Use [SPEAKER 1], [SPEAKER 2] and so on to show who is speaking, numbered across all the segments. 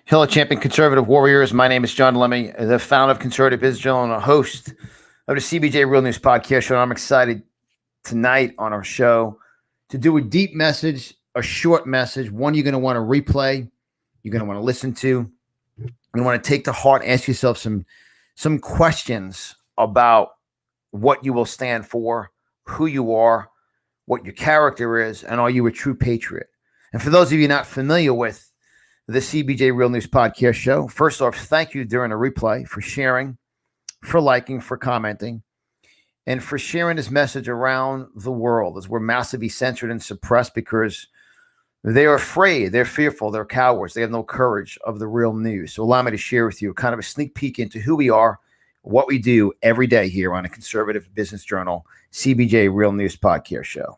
[SPEAKER 1] Hello, champion conservative warriors. My name is John Lemme, the founder of Conservative Business Journal and a host of the CBJ Real News Podcast Show. And I'm excited tonight on our show to do a deep message, a short message, one you're going to want to replay, you're going to want to listen to, you're going to want to take to heart, ask yourself some questions about what you will stand for, who you are, what your character is, and are you a true patriot? And for those of you not familiar with the CBJ Real News Podcast Show, first off, thank you during the replay for sharing, for liking, for commenting, and for sharing this message around the world as we're massively censored and suppressed because they're afraid, they're fearful, they're cowards, they have no courage of the real news. So allow me to share with you kind of a sneak peek into who we are, what we do every day here on a Conservative Business Journal, CBJ Real News Podcast Show.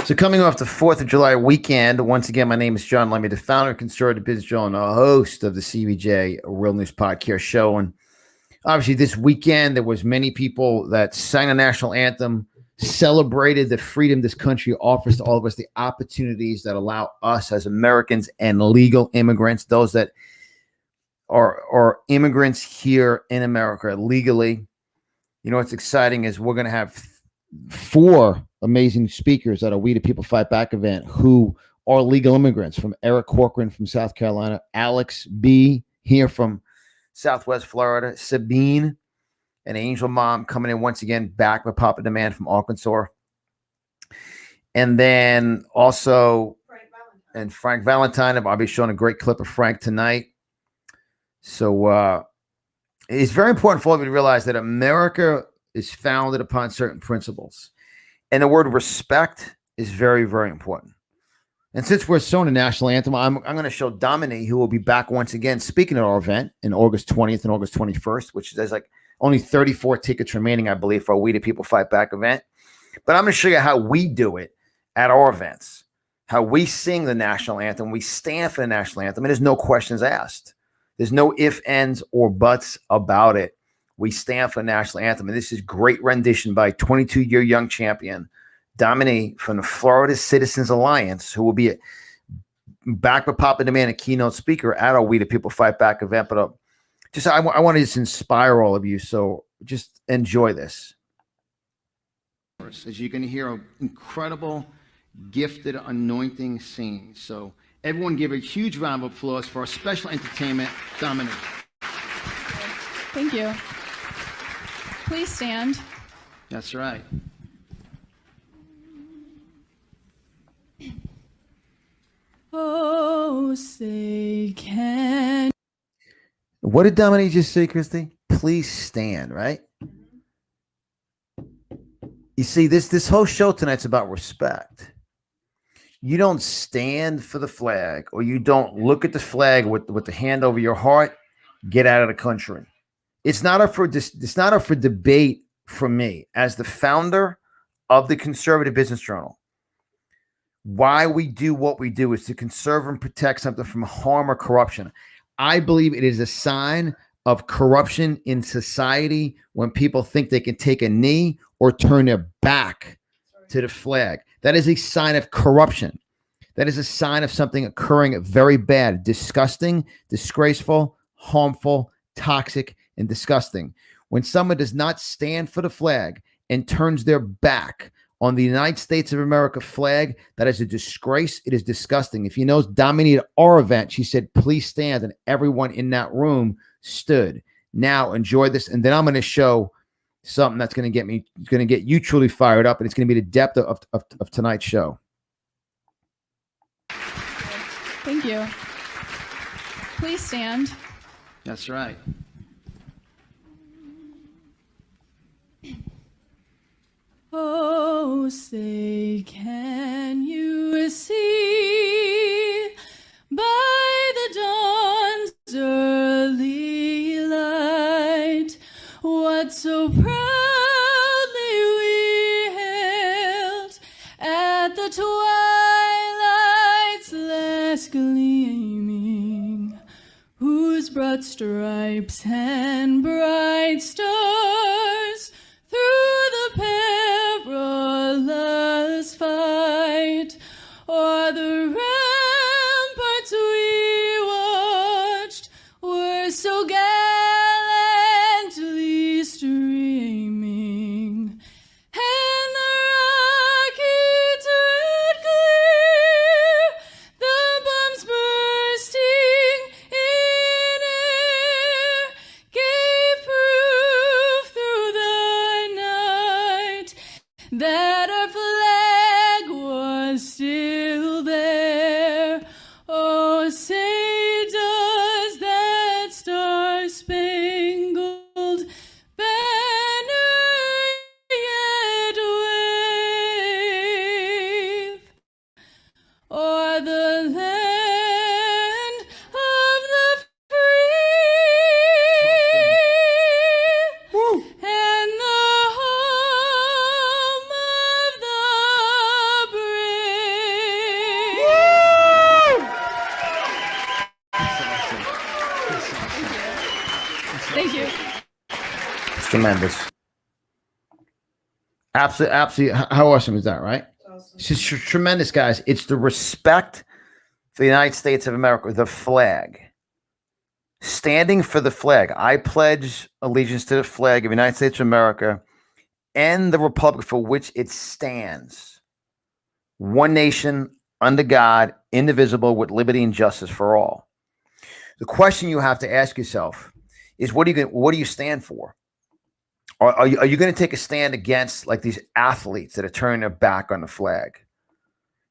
[SPEAKER 1] So coming off the 4th of July weekend, once again, my name is John Lemme, the founder of Conservative Business Journal and a host of the CBJ Real News Podcast Show. And obviously this weekend, there was many people that sang the national anthem, celebrated the freedom this country offers to all of us, the opportunities that allow us as Americans and legal immigrants, those that are immigrants here in America legally. You know, what's exciting is we're going to have 4 amazing speakers at a We the People Fight Back event who are legal immigrants, from Eric Corcoran from South Carolina, Alex B. here from Southwest Florida, Sabine, an angel mom coming in once again back with Papa Demand from Arkansas. And then also Frank Valentine. I'll be showing a great clip of Frank tonight. So it's very important for all of you to realize that America is founded upon certain principles. And the word respect is very, very important. And since we're showing the national anthem, I'm going to show Dominique, who will be back once again speaking at our event in August 20th and August 21st, which there's like only 34 tickets remaining, I believe, for a We the People Fight Back event. But I'm going to show you how we do it at our events, how we sing the national anthem. We stand for the national anthem, and there's no questions asked. There's no ifs, ands, or buts about it. We stand for the national anthem. And this is great rendition by 22-year young champion, Dominique from the Florida Citizens Alliance, who will be back with Papa Demand, a keynote speaker at our We the People Fight Back event. But I want to just inspire all of you. So just enjoy this. As you're going to hear, an incredible, gifted, anointing scene. So everyone give a huge round of applause for our special entertainment, Dominique.
[SPEAKER 2] Thank you. Please stand.
[SPEAKER 1] That's right.
[SPEAKER 2] Oh, say can.
[SPEAKER 1] What did Dominique just say, Christy? Please stand, right? You see, this whole show tonight's about respect. You don't stand for the flag, or you don't look at the flag with the hand over your heart, get out of the country. It's not up for debate for me as the founder of the Conservative Business Journal. Why we do what we do is to conserve and protect something from harm or corruption. I believe it is a sign of corruption in society when people think they can take a knee or turn their back to the flag. That is a sign of corruption. That is a sign of something occurring very bad, disgusting, disgraceful, harmful, toxic, and disgusting. When someone does not stand for the flag and turns their back on the United States of America flag. That is a disgrace. It is disgusting. If you know, dominated our event, she said, please stand. And everyone in that room stood. Now enjoy this. And then I'm going to show something that's going to get you truly fired up. And it's going to be the depth of tonight's show.
[SPEAKER 2] Thank you. Please stand.
[SPEAKER 1] That's right.
[SPEAKER 2] Oh, say, can you see by the dawn's early light what so proudly we hailed at the twilight's last gleaming, whose broad stripes and bright stars through the perilous fight o'er the ramparts we watched were so gallantly streaming, and the rockets red clear, the bombs bursting in air, gave proof through the night that our flag was still there. Oh, say does that star-spangled banner yet wave o'er the land of the free and the home of the brave. Thank you.
[SPEAKER 1] It's tremendous. Absolutely. How awesome is that, right? It's just tremendous, guys. It's the respect for the United States of America, the flag. Standing for the flag. I pledge allegiance to the flag of the United States of America and the republic for which it stands. One nation, under God, indivisible, with liberty and justice for all. The question you have to ask yourself is, what do you stand for? Are you going to take a stand against like these athletes that are turning their back on the flag?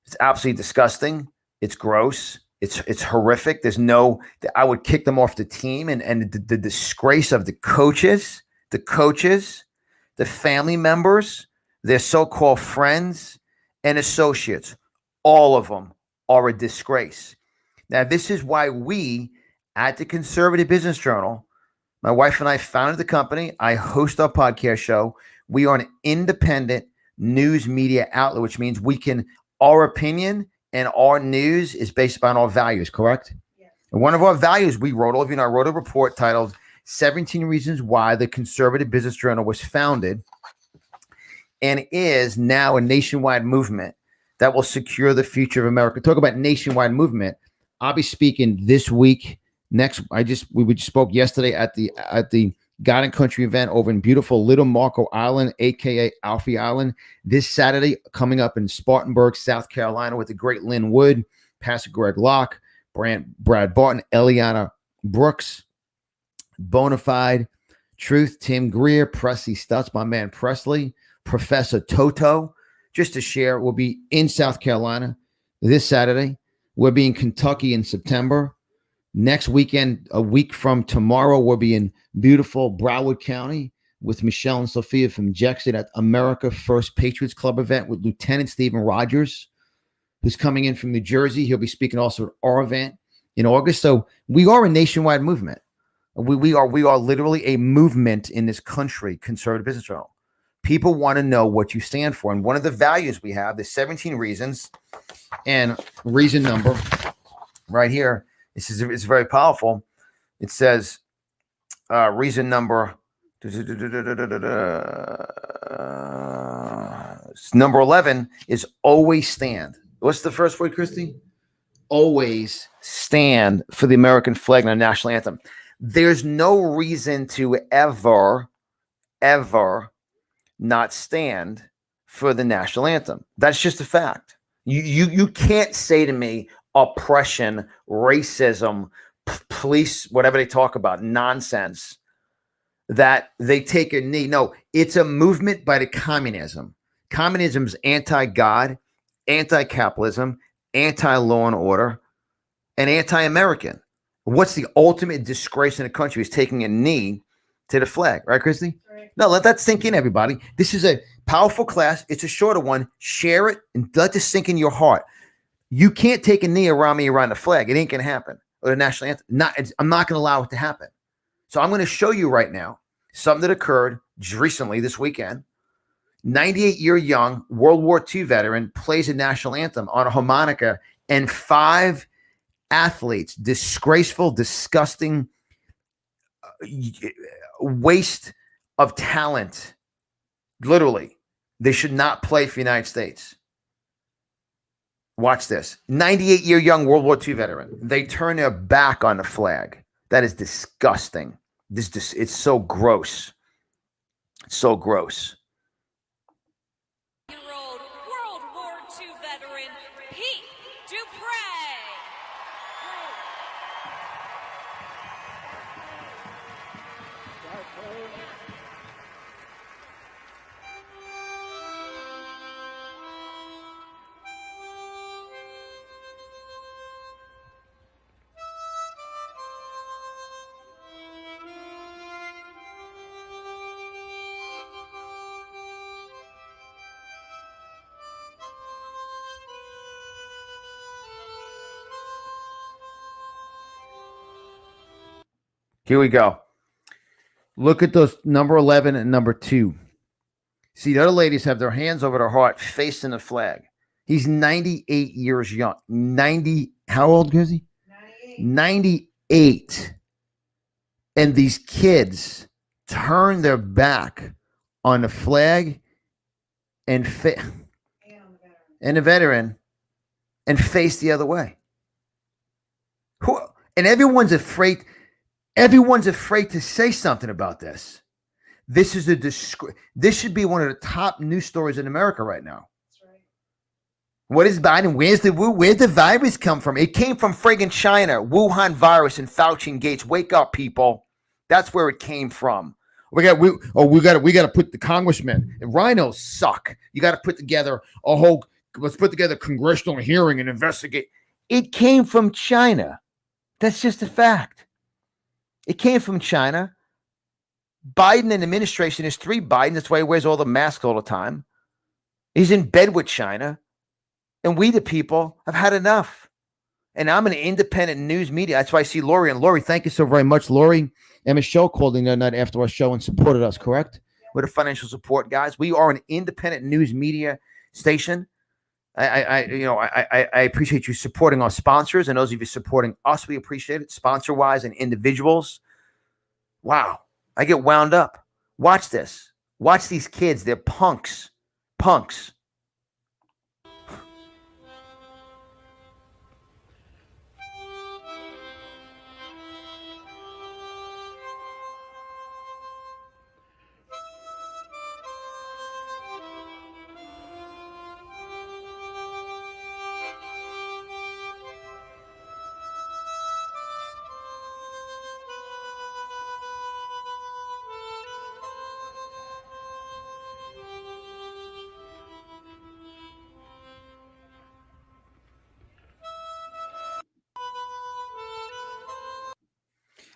[SPEAKER 1] It's absolutely disgusting. It's gross. It's horrific. I would kick them off the team, and the disgrace of the coaches, the family members, their so-called friends and associates, all of them are a disgrace. Now, this is why we at the Conservative Business Journal, my wife and I founded the company. I host our podcast show. We are an independent news media outlet, which means our opinion and our news is based upon our values, correct? Yes. And one of our values I wrote a report titled 17 Reasons Why the Conservative Business Journal was founded and is now a nationwide movement that will secure the future of America. Talk about nationwide movement. I'll be speaking this week. We spoke yesterday at the God and Country event over in beautiful Little Marco Island, aka Alfie Island. This Saturday, coming up in Spartanburg, South Carolina, with the great Lynn Wood, Pastor Greg Locke, Brad Barton, Eliana Brooks, Bonafide, Truth, Tim Greer, Presley Stutz, my man Presley, Professor Toto. Just to share, we'll be in South Carolina this Saturday. We'll be in Kentucky in September. Next weekend, a week from tomorrow, we'll be in beautiful Broward County with Michelle and Sophia from Jackson at America First Patriots Club event with Lieutenant Stephen Rogers, who's coming in from New Jersey. He'll be speaking also at our event in August. So we are a nationwide movement. We are literally a movement in this country, Conservative Business Journal. People want to know what you stand for. And one of the values we have, there's 17 reasons, and reason number right here. It's very powerful. It says reason number number 11 is always stand. What's the first word, Christy? Always stand for the American flag and our national anthem. There's no reason to ever not stand for the national anthem. That's just a fact. You can't say to me oppression, racism, police, whatever they talk about, nonsense, that they take a knee. No, it's a movement by the communism. Communism is anti-God, anti-capitalism, anti-law and order, and anti-American. What's the ultimate disgrace in the country is taking a knee to the flag, right, Christy?
[SPEAKER 2] Right.
[SPEAKER 1] No, let that sink in, everybody. This is a powerful class. It's a shorter one. Share it and let this sink in your heart. You can't take a knee around me around the flag. It ain't going to happen. Or the national anthem. I'm not going to allow it to happen. So I'm going to show you right now something that occurred just recently this weekend. 98-year young World War II veteran plays a national anthem on a harmonica, and 5 athletes, disgraceful, disgusting waste of talent. Literally, they should not play for the United States. Watch this. 98-year young World War II veteran. They turn their back on the flag. That is disgusting. It's so gross. It's so gross.
[SPEAKER 3] Year-old World War II veteran Pete Dupre.
[SPEAKER 1] Here we go. Look at those number 11 and number 2. See, the other ladies have their hands over their heart facing the flag. He's 98 years young. 90, how old is he? 98. And these kids turn their back on the flag and the veteran and face the other way. And everyone's afraid to say something about this. This is this should be one of the top news stories in America right now.
[SPEAKER 2] That's right.
[SPEAKER 1] What is Biden? Where'd the virus come from? It came from friggin' China. Wuhan virus and Fauci and Gates. Wake up, people. That's where it came from. We got to put the congressmen and rhinos suck. You got to put together let's put together a congressional hearing and investigate. It came from China. That's just a fact. It came from China. Biden and administration is 3 Biden. That's why he wears all the masks all the time. He's in bed with China. And we, the people, have had enough. And I'm an independent news media. That's why I see Lori. And Lori, thank you so very much. Lori and Michelle called in the night after our show and supported us, correct? We're the financial support guys. We are an independent news media station. I appreciate you supporting our sponsors, and those of you supporting us, we appreciate it, sponsor-wise and individuals. Wow, I get wound up. Watch this. Watch these kids. They're punks. Punks.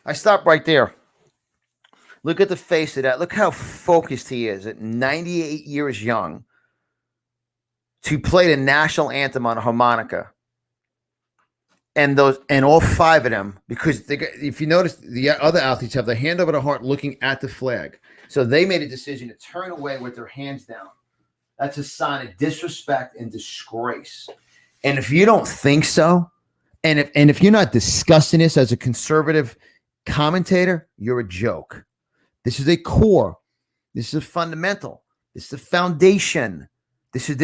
[SPEAKER 1] I stop right there. Look at the face of that. Look how focused he is at 98 years young to play the national anthem on a harmonica. And all 5 of them, because if you notice, the other athletes have their hand over their heart looking at the flag. So they made a decision to turn away with their hands down. That's a sign of disrespect and disgrace. And if you don't think so, and if you're not discussing this as a conservative commentator, you're a joke. This is a core. This is a fundamental. This is the foundation. This is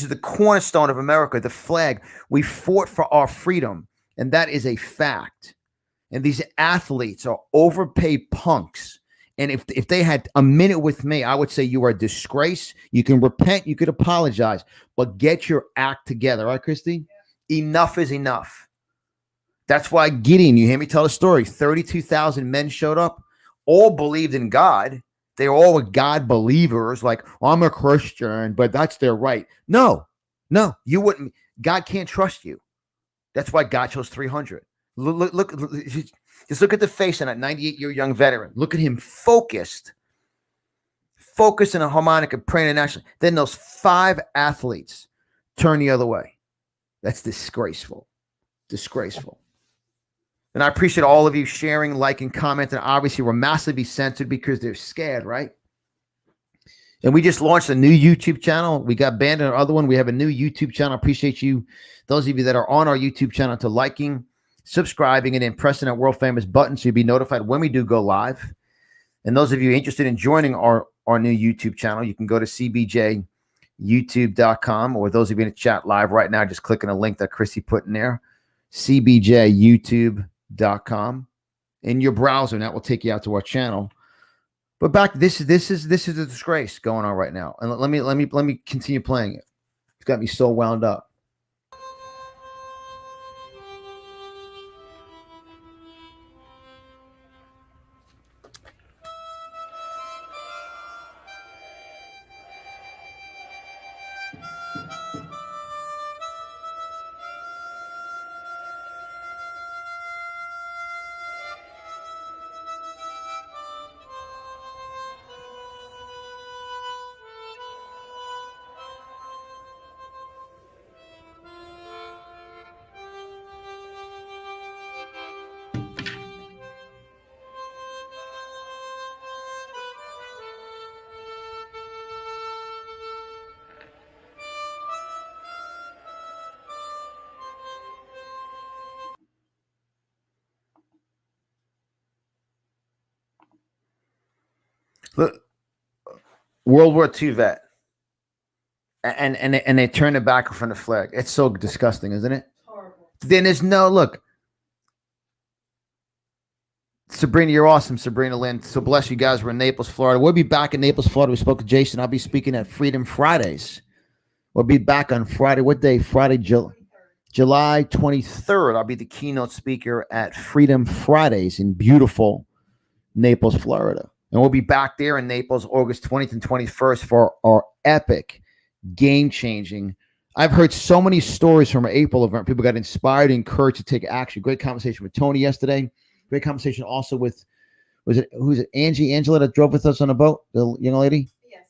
[SPEAKER 1] the cornerstone of America, the flag. We fought for our freedom, and that is a fact. And these athletes are overpaid punks, And if they had a minute with me, I would say you are a disgrace. You can repent, you could apologize, but get your act together, right, Christy? Enough is enough. That's why Gideon, you hear me tell the story, 32,000 men showed up, all believed in God. They all were God believers, like, I'm a Christian, but that's their right. No, you wouldn't. God can't trust you. That's why God chose 300. Look, just look at the face of that 98-year young veteran. Look at him focused in a harmonica, praying nationally. Then those 5 athletes turn the other way. That's disgraceful. Disgraceful. And I appreciate all of you sharing, liking, commenting. Obviously, we're massively censored because they're scared, right? And we just launched a new YouTube channel. We got banned on our other one. We have a new YouTube channel. Appreciate you, those of you that are on our YouTube channel, to liking, subscribing, and then pressing that world famous button so you'll be notified when we do go live. And those of you interested in joining our new YouTube channel, you can go to cbjyoutube.com, or those of you in the chat live right now, just clicking a link that Chrissy put in there, cbjyoutube.com in your browser, and that will take you out to our channel. But back, this is a disgrace going on right now. And let me continue playing it. It's got me so wound up. Look, World War II vet, and they turn it back from the flag. It's so disgusting, isn't it? Horrible. Then there's no look. Sabrina, you're awesome, Sabrina Lynn. So bless you guys. We're in Naples, Florida. We'll be back in Naples, Florida. We spoke to Jason. I'll be speaking at Freedom Fridays. We'll be back on Friday. What day? Friday, July 23rd. I'll be the keynote speaker at Freedom Fridays in beautiful Naples, Florida. And we'll be back there in Naples, August 20th and 21st for our epic, game-changing. I've heard so many stories from our April event. People got inspired, encouraged to take action. Great conversation with Tony yesterday. Great conversation also with, who's it, Angela that drove with us on a boat, the young lady?
[SPEAKER 4] Yes,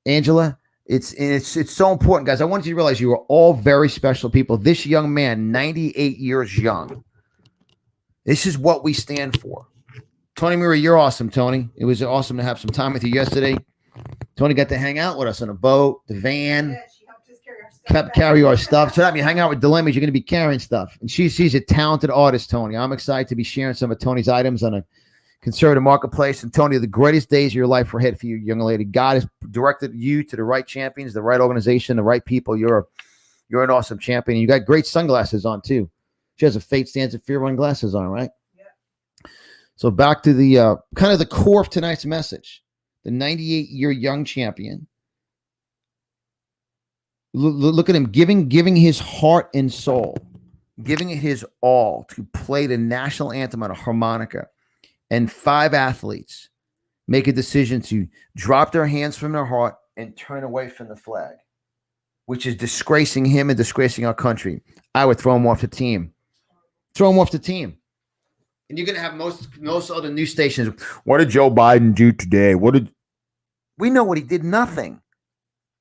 [SPEAKER 1] Angela. It's so important, guys. I want you to realize you are all very special people. This young man, 98 years young. This is what we stand for. Tony Murray, you're awesome, Tony. It was awesome to have some time with you yesterday. Tony got to hang out with us on a boat, the van.
[SPEAKER 4] Yeah, she helped us carry
[SPEAKER 1] Carry our stuff. So that means you hang out with Dilemmas, you're going to be carrying stuff. And she's a talented artist, Tony. I'm excited to be sharing some of Tony's items on a conservative marketplace. And Tony, the greatest days of your life are ahead for you, young lady. God has directed you to the right champions, the right organization, the right people. You're an awesome champion. You got great sunglasses on too. She has a Fate Stands at Fear Run glasses on, right? So back to the kind of the core of tonight's message. The 98-year young champion. Look at him giving his heart and soul, giving it his all to play the national anthem on a harmonica. And 5 athletes make a decision to drop their hands from their heart and turn away from the flag, which is disgracing him and disgracing our country. I would throw him off the team. Throw him off the team. And you're going to have most other news stations. What did Joe Biden do today? We know what he did? Nothing.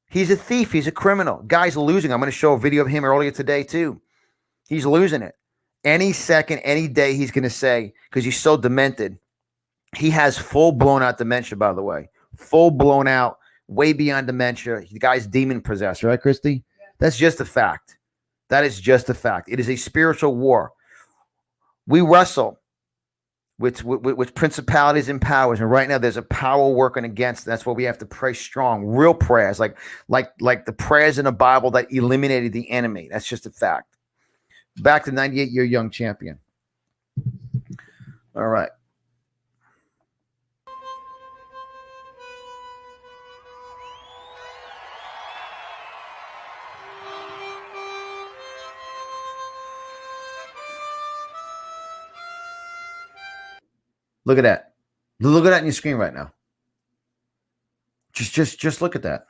[SPEAKER 1] He's a thief. He's a criminal. Guy's losing. I'm going to show a video of him earlier today too. He's losing it. Any second, any day, he's going to say, because he's so demented. He has full blown out dementia, by the way. Full blown out, way beyond dementia. The guy's demon possessed, right, Christy? Yeah. That's just a fact. That is just a fact. It is a spiritual war. We wrestle with principalities and powers, and right now there's a power working against. That's why we have to pray strong, real prayers, like the prayers in the Bible that eliminated the enemy. That's just a fact. Back to 98-year young champion. All right. Look at that. Look at that on your screen right now. Just look at that.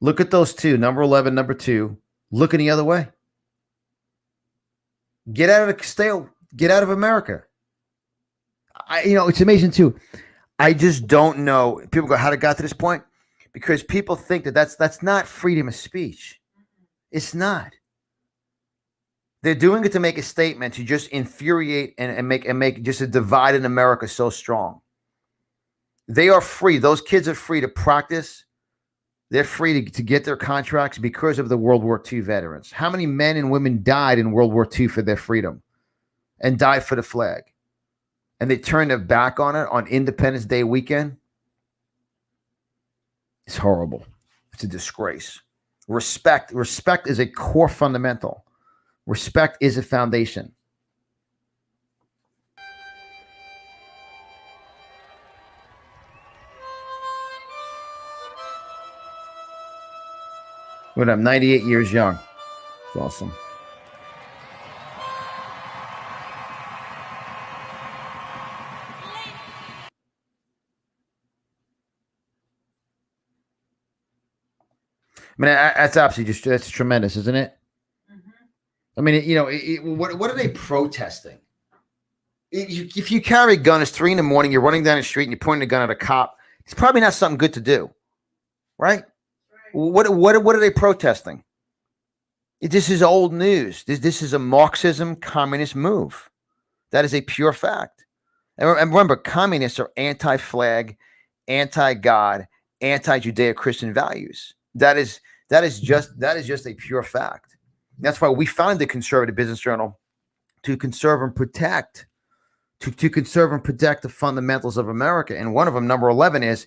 [SPEAKER 1] Look at those two, number 11, number 2, looking the other way. Get out of America. It's amazing too. I just don't know. People go, how it got to this point? Because people think that's not freedom of speech. It's not. They're doing it to make a statement, to just infuriate and make just a divide in America so strong. They are free. Those kids are free to practice. They're free to get their contracts because of the World War II veterans. How many men and women died in World War II for their freedom and died for the flag? And they turned their back on it on Independence Day weekend? It's horrible. It's a disgrace. Respect is a core fundamental. Respect is a foundation. What I'm 98 years young. It's awesome. I mean, that's absolutely that's tremendous, isn't it? I mean, what are they protesting? If you carry a gun, it's 3 a.m, you're running down the street and you're pointing a gun at a cop, it's probably not something good to do, right? What are they protesting? This is old news. This is a Marxism communist move. That is a pure fact. And remember, communists are anti-flag, anti-God, anti-Judeo-Christian values. That is just a pure fact. That's why we founded the Conservative Business Journal, to conserve and protect, to conserve and protect the fundamentals of America. And one of them, number 11, is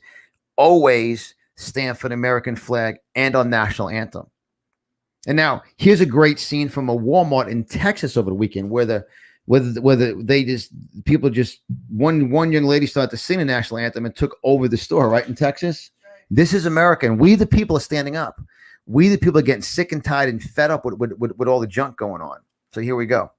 [SPEAKER 1] always stand for the American flag and our national anthem. And now here's a great scene from a Walmart in Texas over the weekend, where one young lady started to sing the national anthem and took over the store right in Texas. This is America, and we the people are standing up. We the people are getting sick and tired and fed up with all the junk going on. So here we go.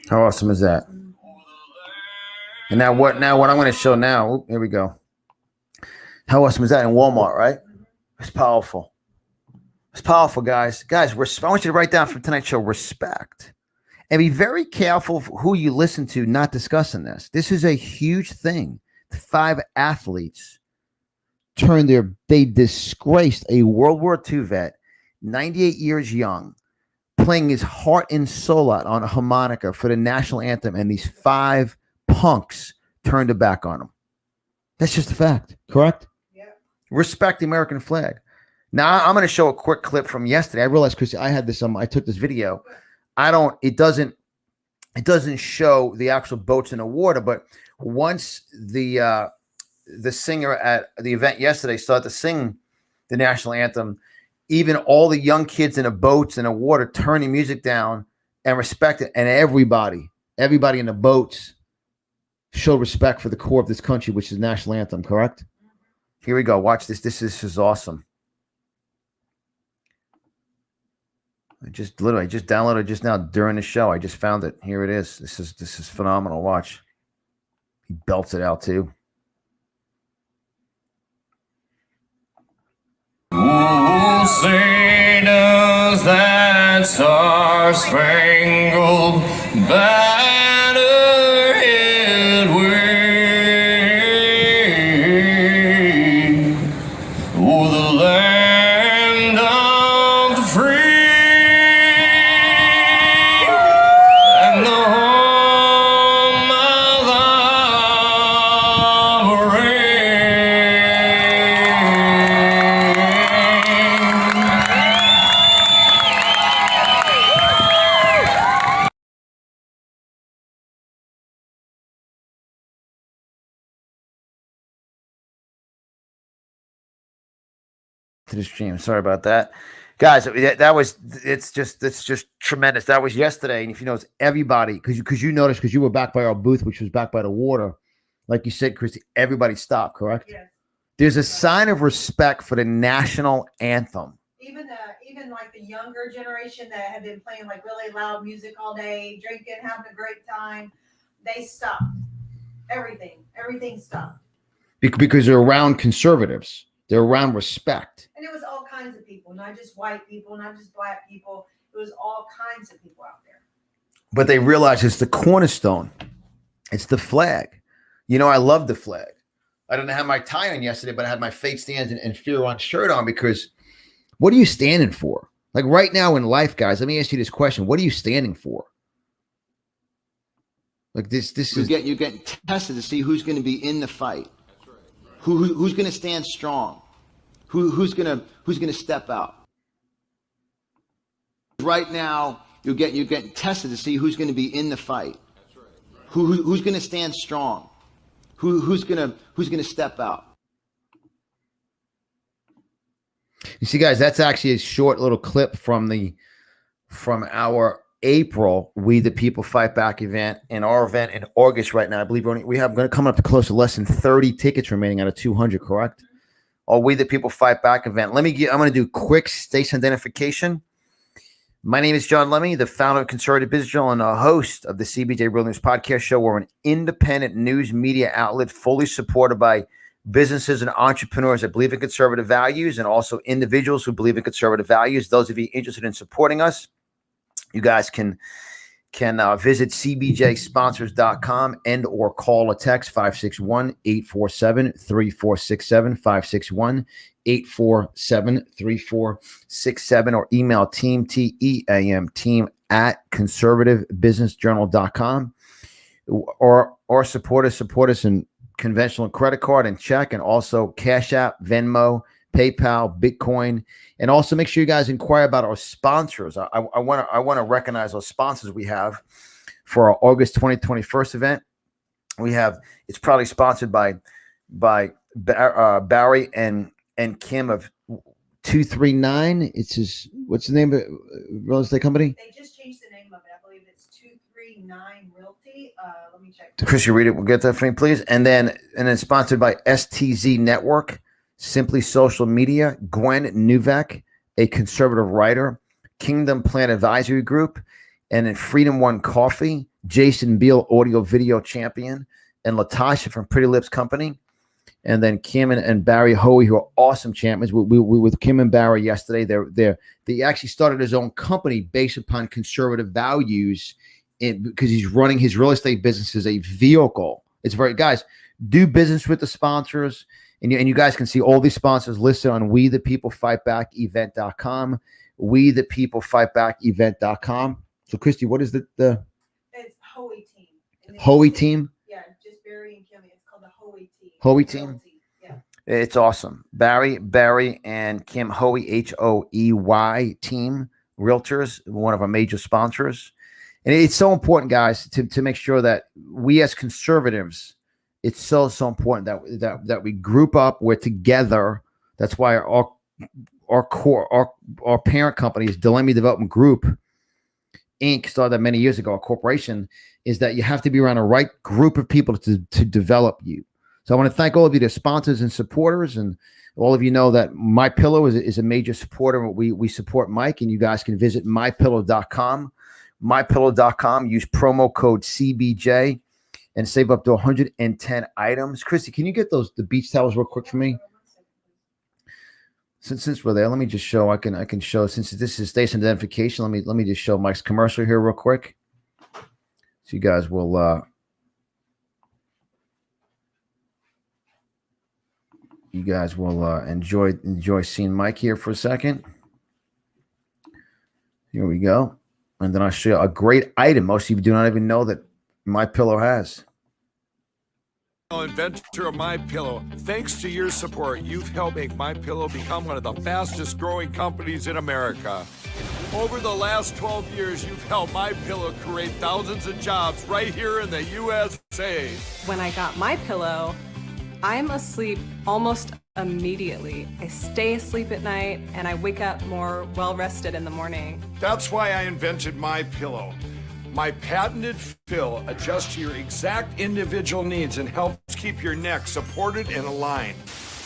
[SPEAKER 1] How awesome is that? And now what I'm going to show now, here we go. How awesome is that in Walmart, right? It's powerful. It's powerful, guys. Guys, I want you to write down from tonight's show, respect. And be very careful of who you listen to not discussing this. This is a huge thing. The 5 athletes they disgraced a World War II vet, 98 years young, playing his heart and soul out on a harmonica for the national anthem, and these 5 punks turned their back on him. That's just a fact, correct?
[SPEAKER 4] Yeah.
[SPEAKER 1] Respect the American flag. Now, I'm going to show a quick clip from yesterday. I realized, Chrissy, I had this. I took this video. It doesn't show the actual boats in the water, but once the the singer at the event yesterday started to sing the national anthem. Even all the young kids in the boats in the water turning music down and respect it. And everybody in the boats showed respect for the core of this country, which is the national anthem, correct? Here we go. Watch this. This is awesome. I just downloaded it just now during the show. I just found it. Here it is. This is phenomenal. Watch. He belts it out too.
[SPEAKER 5] Oh, say does that star-spangled banner yet wave? Oh, the land of the free and the home of the
[SPEAKER 1] to the stream. Sorry about that, guys. It's just tremendous. That was yesterday, and if you notice, everybody, because you noticed, because you were back by our booth, which was back by the water, like you said, Christy, everybody stopped. Correct?
[SPEAKER 4] Yes.
[SPEAKER 1] There's a sign of respect for the national anthem.
[SPEAKER 4] Even like the younger generation that had been playing like really loud music all day, drinking, having a great time, they stopped. Everything stopped.
[SPEAKER 1] Because they're around conservatives. They're around respect.
[SPEAKER 4] And it was all kinds of people, not just white people, not just black people. It was all kinds of people out there.
[SPEAKER 1] But they realize it's the cornerstone. It's the flag. You know, I love the flag. I didn't have my tie on yesterday, but I had my fake stands and fear on shirt on, because what are you standing for? Like right now in life, guys, let me ask you this question. What are you standing for? Like this is
[SPEAKER 6] you're getting tested to see who's going to be in the fight. Who's going to stand strong? Who's going to step out? Right now, you're getting tested to see who's going to be in the fight. Who's going to stand strong? Who's going to step out?
[SPEAKER 1] You see, guys, that's actually a short little clip from our April We the People Fight Back event, and our event in August right now. I believe we have going to come up to close to less than 30 tickets remaining out of 200, correct? Our We the People Fight Back event. I'm going to do quick station identification. My name is John Lemme, the founder of Conservative Business Journal and a host of the CBJ Real News Podcast Show. We're an independent news media outlet fully supported by businesses and entrepreneurs that believe in conservative values, and also individuals who believe in conservative values. Those of you interested in supporting us, you guys can visit cbjsponsors.com and or call or text 561-847-3467, 561-847-3467, or email team, TEAM, team at conservativebusinessjournal.com, or support us in conventional credit card and check, and also Cash App, Venmo, PayPal, Bitcoin. And also make sure you guys inquire about our sponsors. I want to recognize those sponsors we have for our August 2021 event. It's probably sponsored by Barry and Kim of 239. What's the name of real estate company?
[SPEAKER 4] They just changed the name of it. I believe it's 239 Realty. Let me check.
[SPEAKER 1] Chris, you read it. We'll get that for me, please. And then sponsored by STZ Network, Simply Social Media, Gwen Newbeck, a conservative writer, Kingdom Plan Advisory Group, and then Freedom One Coffee, Jason Beal, audio video champion, and Latasha from Pretty Lips Company, and then Kim and Barry Hoey, who are awesome champions. We with Kim and Barry yesterday. They actually started his own company based upon conservative values, because he's running his real estate business as a vehicle. It's very, guys, do business with the sponsors. And you guys can see all these sponsors listed on WeThePeopleFightBackEvent.com, WeThePeopleFightBackEvent.com. So, Christy, what is the?
[SPEAKER 4] It's Hoey Team.
[SPEAKER 1] Hoey Team?
[SPEAKER 4] Yeah, just Barry and Kim. It's called the Hoey Team.
[SPEAKER 1] Hoey Team?
[SPEAKER 4] Yeah.
[SPEAKER 1] It's awesome. Barry and Kim Hoey, HOEY Team Realtors, one of our major sponsors. And it's so important, guys, to make sure that we as conservatives it's so important that we group up. We're together. That's why our parent company is Lemme Development Group Inc. Started many years ago. A corporation is that you have to be around a right group of people to develop you. So I want to thank all of you, the sponsors and supporters, and all of you know that My Pillow is a major supporter. We support Mike, and you guys can visit mypillow.com. mypillow.com. Use promo code CBJ and save up to 110 items. Christy, can you get the beach towels real quick for me? Since we're there, let me just show. I can show, since this is station identification. Let me just show Mike's commercial here real quick, so you guys will enjoy seeing Mike here for a second. Here we go, and then I'll show you a great item most of you do not even know that My Pillow has.
[SPEAKER 7] Inventor of My Pillow, thanks to your support, you've helped make My Pillow become one of the fastest growing companies in America. Over the last 12 years, you've helped My Pillow create thousands of jobs right here in the USA.
[SPEAKER 8] When I got My Pillow, I'm asleep almost immediately. I stay asleep at night and I wake up more well-rested in the morning.
[SPEAKER 7] That's why I invented My Pillow. My patented fill adjusts to your exact individual needs and helps keep your neck supported and aligned.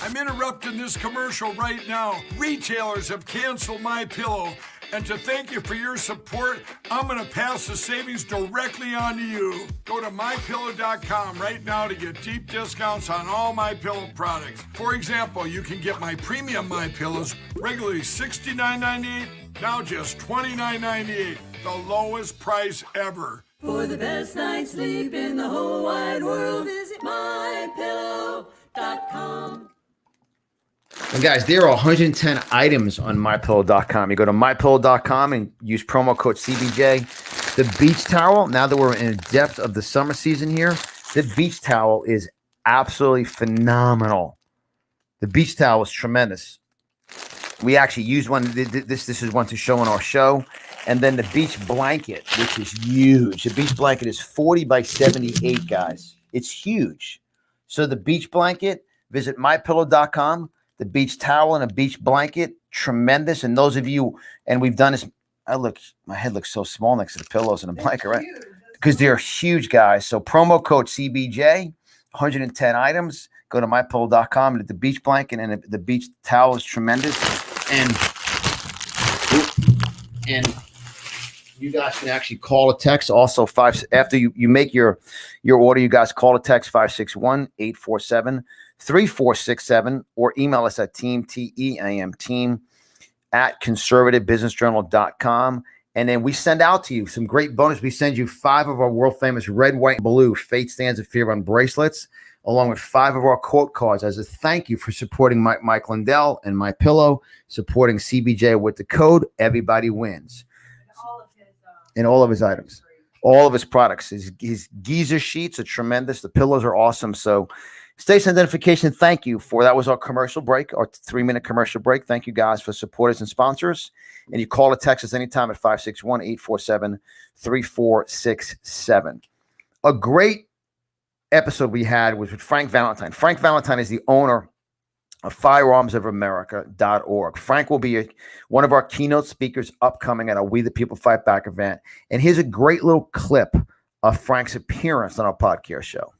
[SPEAKER 7] I'm interrupting this commercial right now. Retailers have canceled My Pillow, and to thank you for your support, I'm gonna pass the savings directly on to you. Go to mypillow.com right now to get deep discounts on all My Pillow products. For example, you can get my premium My Pillows regularly $69.98, now just $29.98. The lowest price ever.
[SPEAKER 2] For the best night's sleep in the whole wide world, visit mypillow.com.
[SPEAKER 1] And guys, there are 110 items on mypillow.com. You go to mypillow.com and use promo code CBJ. The beach towel, now that we're in the depth of the summer season here, the beach towel is absolutely phenomenal. The beach towel is tremendous. We actually used one. This is one to show on our show. And then the beach blanket, which is huge. The beach blanket is 40 by 78, guys. It's huge. So the beach blanket, visit mypillow.com. The beach towel and a beach blanket, tremendous. And those of you, and we've done this. My head looks so small next to the pillows and the blanket, right? Because they're huge, guys. So promo code CBJ, 110 items. Go to mypillow.com, and the beach blanket and the beach towel is tremendous. And you guys can actually call or text also after you make your order. You guys call or text 561-847-3467 or email us at team at conservativebusinessjournal.com. And then we send out to you some great bonus. We send you 5 of our world famous red, white, and blue Fate Stands of Fear on bracelets, along with 5 of our quote cards as a thank you for supporting Mike Lindell and My Pillow, supporting CBJ with the code Everybody Wins. And all of his items, all of his products. His geezer sheets are tremendous. The pillows are awesome. So station identification, thank you for that. Was our commercial break, our 3-minute commercial break. Thank you guys for supporters and sponsors. And you call or text us anytime at 561-847-3467. A great episode we had was with Frank Valentine. Frank Valentine is the owner of firearmsofamerica.org. Frank will be one of our keynote speakers upcoming at a We the People Fight Back event. And here's a great little clip of Frank's appearance on our podcast show.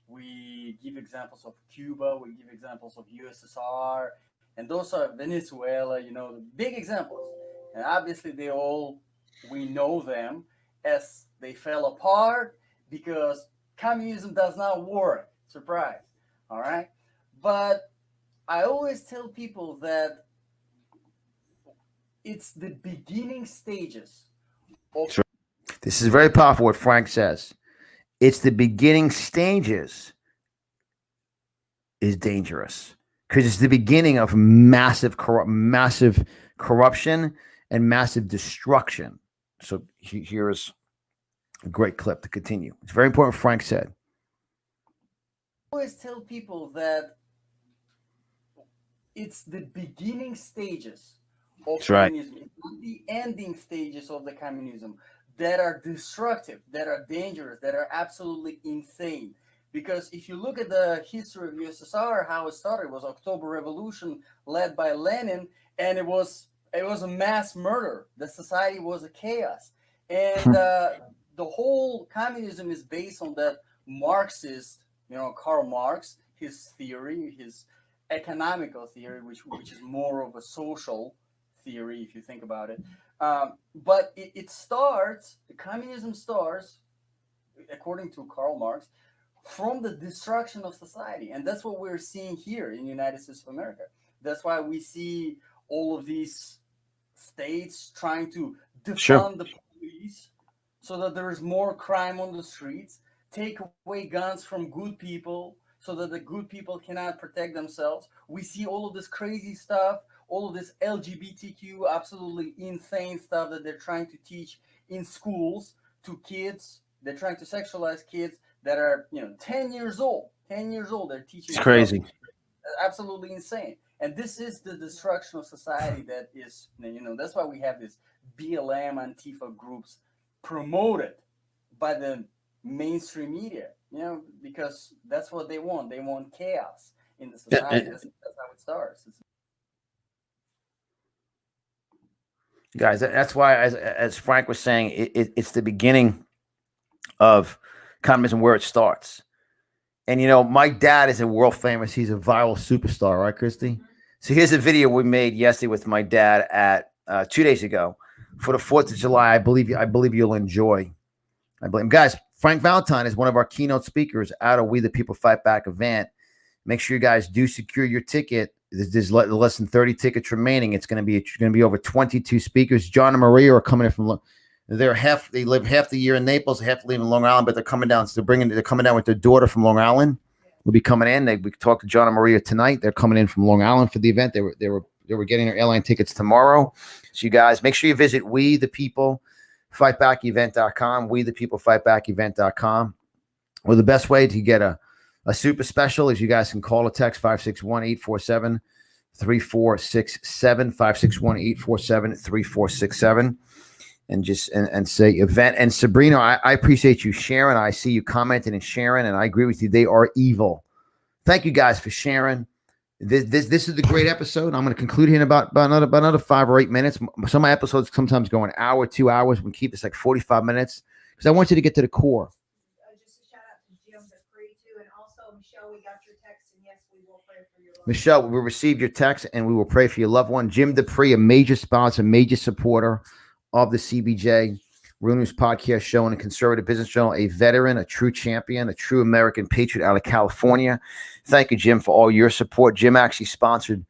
[SPEAKER 9] We give examples of Cuba, we give examples of USSR, and those are Venezuela, the big examples. And obviously we know them as they fell apart because communism does not work. Surprise. All right. But I always tell people that it's the beginning stages.
[SPEAKER 1] This is very powerful what Frank says. It's the beginning stages is dangerous because it's the beginning of massive corruption and massive destruction. So here's a great clip to continue. It's very important what Frank said.
[SPEAKER 9] I always tell people that it's the beginning stages of
[SPEAKER 1] That's right.
[SPEAKER 9] communism. It's not the ending stages of the communism. that are destructive, that are dangerous, that are absolutely insane. Because if you look at the history of USSR, how it started was October Revolution led by Lenin, and it was a mass murder. The society was a chaos, and the whole communism is based on that Marxist, Karl Marx, his theory, his economical theory, which is more of a social theory if you think about it. But communism starts, according to Karl Marx, from the destruction of society. And that's what we're seeing here in the United States of America. That's why we see all of these states trying to defund the police so that there is more crime on the streets, take away guns from good people so that the good people cannot protect themselves. We see all of this crazy stuff, all of this LGBTQ, absolutely insane stuff that they're trying to teach in schools to kids. They're trying to sexualize kids that are 10 years old. They're teaching.
[SPEAKER 1] It's crazy.
[SPEAKER 9] Absolutely insane. And this is the destruction of society that is, that's why we have this BLM Antifa groups promoted by the mainstream media, because that's what they want. They want chaos in the society. That's how it starts.
[SPEAKER 1] Guys, that's why, as Frank was saying, it's the beginning of communism where it starts. And my dad is a world famous. He's a viral superstar, right, Christy? So here's a video we made yesterday with my dad at 2 days ago for the 4th of July. I believe you'll enjoy. I believe, guys. Frank Valentine is one of our keynote speakers out of We the People Fight Back event. Make sure you guys do secure your ticket. There's less than 30 tickets remaining. It's going to be over 22 speakers. John and Maria are coming in from. They live half the year in Naples, half live in Long Island, but they're coming down. So they're coming down with their daughter from Long Island. Will be coming in. We talked to John and Maria tonight. They're coming in from Long Island for the event. They were getting their airline tickets tomorrow. So you guys make sure you visit We the People FightBackEvent.com. We the People FightBackEvent.com. Well, the best way to get a super special is you guys can call or text 561-847-3467, 561-847-3467. And and say event. And Sabrina, I appreciate you sharing. I see you commenting and sharing, and I agree with you. They are evil. Thank you guys for sharing. This is the great episode. I'm going to conclude here in about another 5 or 8 minutes. Some of my episodes sometimes go an hour, 2 hours. We keep this like 45 minutes because I want you to get to the core.
[SPEAKER 4] Just a shout out to Jim Dupree too, and also Michelle. We got your text, and yes, we will pray for your loved one.
[SPEAKER 1] Michelle, we received your text, and we will pray for your loved one. Jim Dupree, a major sponsor, major supporter of the CBJ Real News Podcast Show and a conservative business journal, a veteran, a true champion, a true American patriot out of California. Thank you, Jim, for all your support. Jim actually sponsored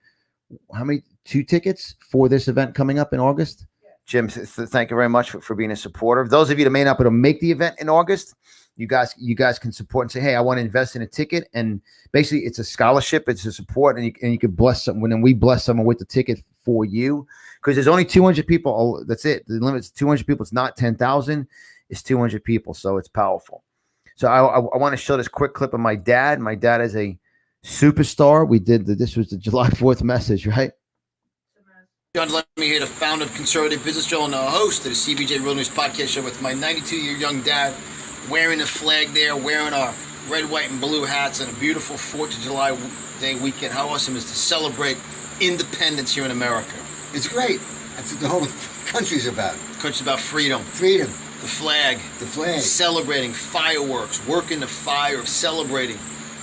[SPEAKER 1] 2 tickets for this event coming up in August. Yeah. Jim, thank you very much for being a supporter. Those of you that may not be able to make the event in August, you guys can support and say, hey, I want to invest in a ticket. And basically it's a scholarship, it's a support, and you can bless someone. And we bless someone with the ticket for you. Because there's only 200 people. Oh, that's it. The limit's 200 people. It's not 10,000. It's 200 people. So it's powerful. So I want to show this quick clip of my dad. My dad is a superstar. This was the July 4th message, right? John Lemme here, the founder of Conservative Business Journal and the host of the CBJ Real News Podcast Show with my 92-year young dad wearing the flag there, wearing our red, white, and blue hats on a beautiful 4th of July Day weekend. How awesome is to celebrate independence here in America?
[SPEAKER 10] It's great. That's what the whole country's about.
[SPEAKER 1] The country's about freedom.
[SPEAKER 10] Freedom.
[SPEAKER 1] The flag.
[SPEAKER 10] The flag.
[SPEAKER 1] Celebrating fireworks, working the fire, celebrating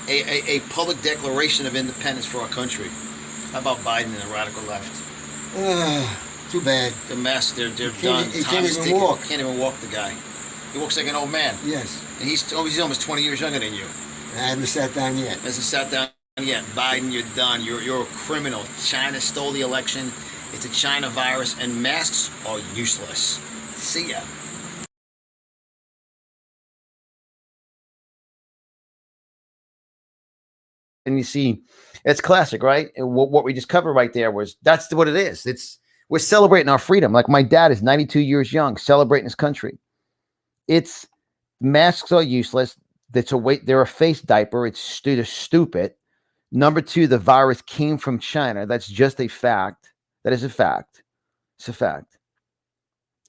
[SPEAKER 1] a public declaration of independence for our country. How about Biden and the radical left?
[SPEAKER 10] Too bad.
[SPEAKER 1] The mess, they're done.
[SPEAKER 10] He can't even walk.
[SPEAKER 1] Can't even walk, the guy. He walks like an old man.
[SPEAKER 10] Yes.
[SPEAKER 1] And he's almost 20 years younger than you.
[SPEAKER 10] I haven't sat down yet.
[SPEAKER 1] Hasn't sat down yet. Biden, you're done. You're a criminal. China stole the election. It's a China virus, and masks are useless. See ya. And you see, it's classic, right? What we just covered right there that's what it is. We're celebrating our freedom. Like my dad is 92 years young, celebrating his country. Masks are useless. They're a face diaper. It's stupid. Number 2, the virus came from China. That's just a fact. That is a fact. It's a fact.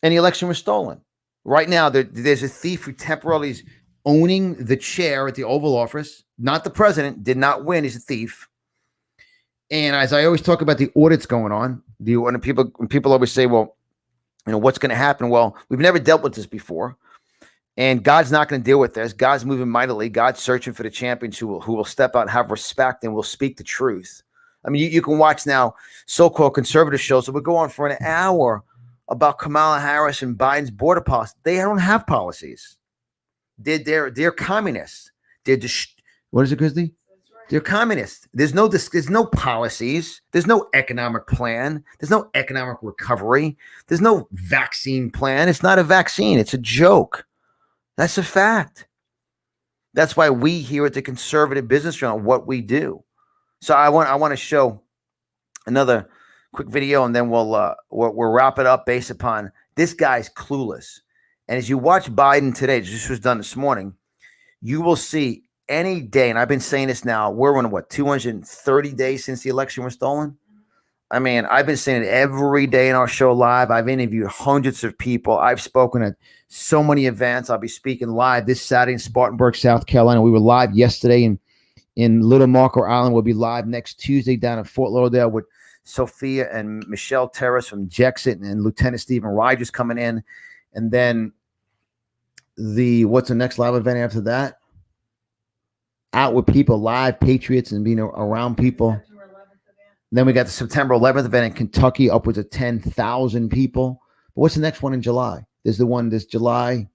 [SPEAKER 1] And the election was stolen. Right now, there's a thief who temporarily is owning the chair at the Oval Office. Not the president, did not win. He's a thief. And as I always talk about the audits going on, when people always say, well, what's going to happen? Well, we've never dealt with this before. And God's not going to deal with this. God's moving mightily. God's searching for the champions who will step out and have respect and will speak the truth. I mean, you can watch now so-called conservative shows that would go on for an hour about Kamala Harris and Biden's border policy. They don't have policies. They're communists. What is it, Grizzly? They're communists. There's no policies. There's no economic plan. There's no economic recovery. There's no vaccine plan. It's not a vaccine. It's a joke. That's a fact. That's why we here at the Conservative Business Journal, what we do. So I want to show another quick video, and then we'll wrap it up based upon this guy's clueless. And as you watch Biden today, this was done this morning, you will see any day, and I've been saying this now, we're on 230 days since the election was stolen? I mean, I've been saying it every day in our show live. I've interviewed hundreds of people. I've spoken at so many events. I'll be speaking live this Saturday in Spartanburg, South Carolina. We were live yesterday in Little Marco Island. We'll be live next Tuesday down in Fort Lauderdale with Sophia and Michelle Terrace from Jexit and Lieutenant Stephen Rogers coming in. And then what's the next live event after that? Out with people, live Patriots, and being around people. Then we got the September 11th event in Kentucky, upwards of 10,000 people. But what's the next one in July? There's July.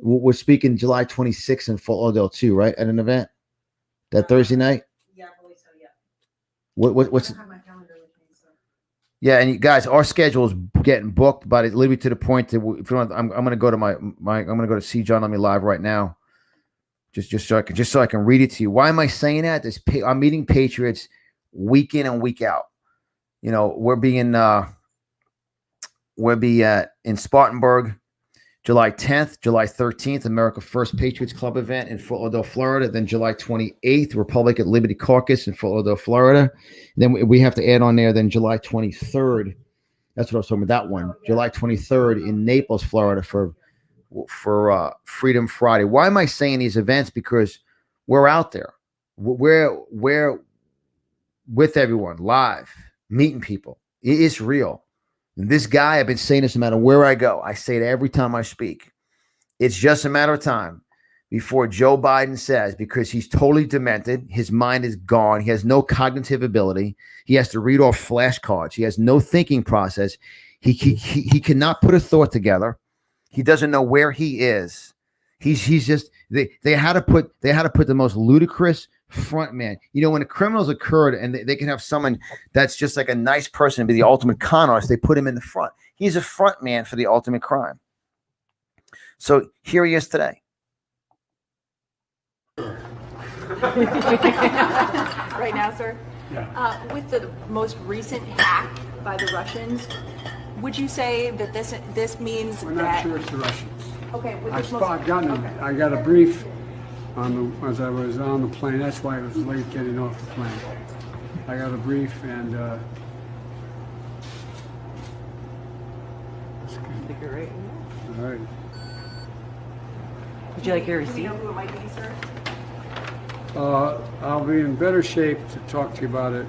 [SPEAKER 1] We're speaking July 26th in Fort Lauderdale too, right? At an event that Thursday night.
[SPEAKER 4] Yeah, I believe so. Yeah.
[SPEAKER 1] What's?
[SPEAKER 4] I don't have my calendar with me, so.
[SPEAKER 1] Yeah, and you guys, our schedule is getting booked, but it's literally to the point that if you want, I'm going to go to I'm going to go to see John Lemme live right now, just so I can read it to you. Why am I saying that? I'm meeting Patriots week in and week out. We'll be in Spartanburg, July 10th, July 13th, America First Patriots Club event in Fort Lauderdale, Florida. Then July 28th, Republic at Liberty Caucus in Fort Lauderdale, Florida. Then we have to add on there. Then July 23rd, that's what I was talking about. That one, July 23rd in Naples, Florida for Freedom Friday. Why am I saying these events? Because we're out there. We're with everyone live, meeting people. It is real. And this guy, I've been saying this no matter where I go. I say it every time I speak. It's just a matter of time before Joe Biden says, because he's totally demented, his mind is gone, he has no cognitive ability, he has to read off flashcards, he has no thinking process, he cannot put a thought together, he doesn't know where he is. He's just they had to put the most ludicrous front man. When the criminals occurred and they can have someone that's just like a nice person be the ultimate con artist, they put him in the front. He's a front man for the ultimate crime. So here he is today.
[SPEAKER 11] Right now, sir?
[SPEAKER 12] Yeah.
[SPEAKER 11] With the most recent hack by the Russians, would you say that this means
[SPEAKER 12] We're not sure it's the Russians.
[SPEAKER 11] Okay. With
[SPEAKER 12] I
[SPEAKER 11] this
[SPEAKER 12] got a brief as I was on the plane. That's why I was late getting off the plane. I got a brief and
[SPEAKER 11] I think you're right.
[SPEAKER 12] all right.
[SPEAKER 11] Would you like your receipt? Do you know who it might be, sir?
[SPEAKER 12] I'll be in better shape to talk to you about it.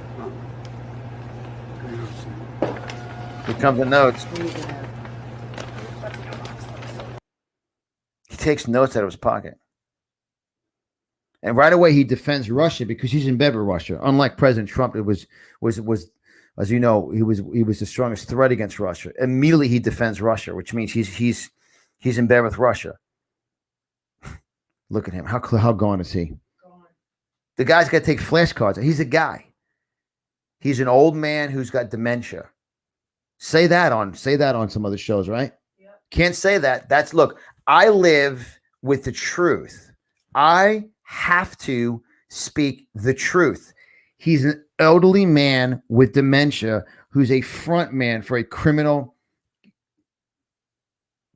[SPEAKER 1] Here comes the notes. He takes notes out of his pocket. And right away he defends Russia because he's in bed with Russia. Unlike President Trump, it was as you know, he was the strongest threat against Russia. Immediately he defends Russia, which means he's in bed with Russia. Look at him. How gone is he? The guy's got to take flashcards. He's a guy. He's an old man who's got dementia. Say that on some other shows, right? Yep. Can't say that. Look, I live with the truth. I have to speak the truth. He's an elderly man with dementia who's a front man for a criminal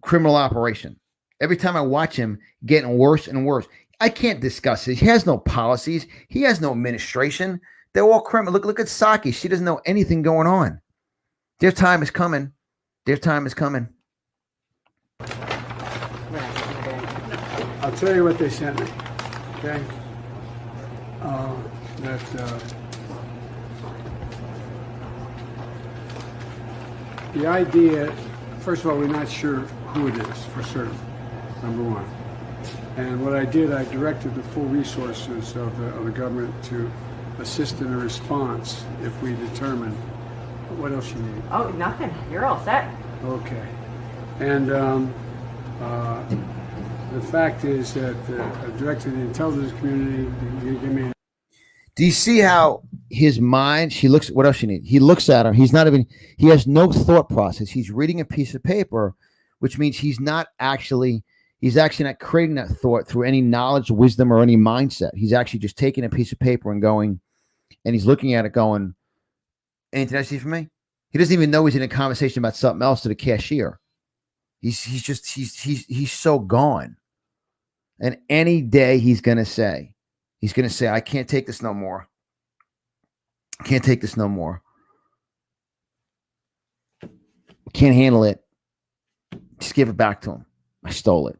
[SPEAKER 1] operation. Every time I watch him getting worse and worse, I can't discuss it. He has no policies. He has no administration. They're all criminal. Look at Saki. She doesn't know anything going on. Their time is coming. Their time is coming.
[SPEAKER 12] I'll tell you what they sent me. Okay. The idea. First of all, we're not sure who it is for certain. Number one. And what I did, I directed the full resources of the government to assist in a response if we determine. What else you need?
[SPEAKER 13] Oh, nothing. You're all set.
[SPEAKER 12] Okay. And the fact is that I directed the intelligence community to give me.
[SPEAKER 1] Do you see how his mind, she looks, what else you need? He looks at her. He has no thought process. He's reading a piece of paper, which means he's actually not creating that thought through any knowledge, wisdom, or any mindset. He's actually just taking a piece of paper and going, and he's looking at it going, anything I see for me? He doesn't even know he's in a conversation about something else to the cashier. He's so gone. And any day he's going to say, I can't take this no more. I can't take this no more. Can't handle it. Just give it back to him. I stole it.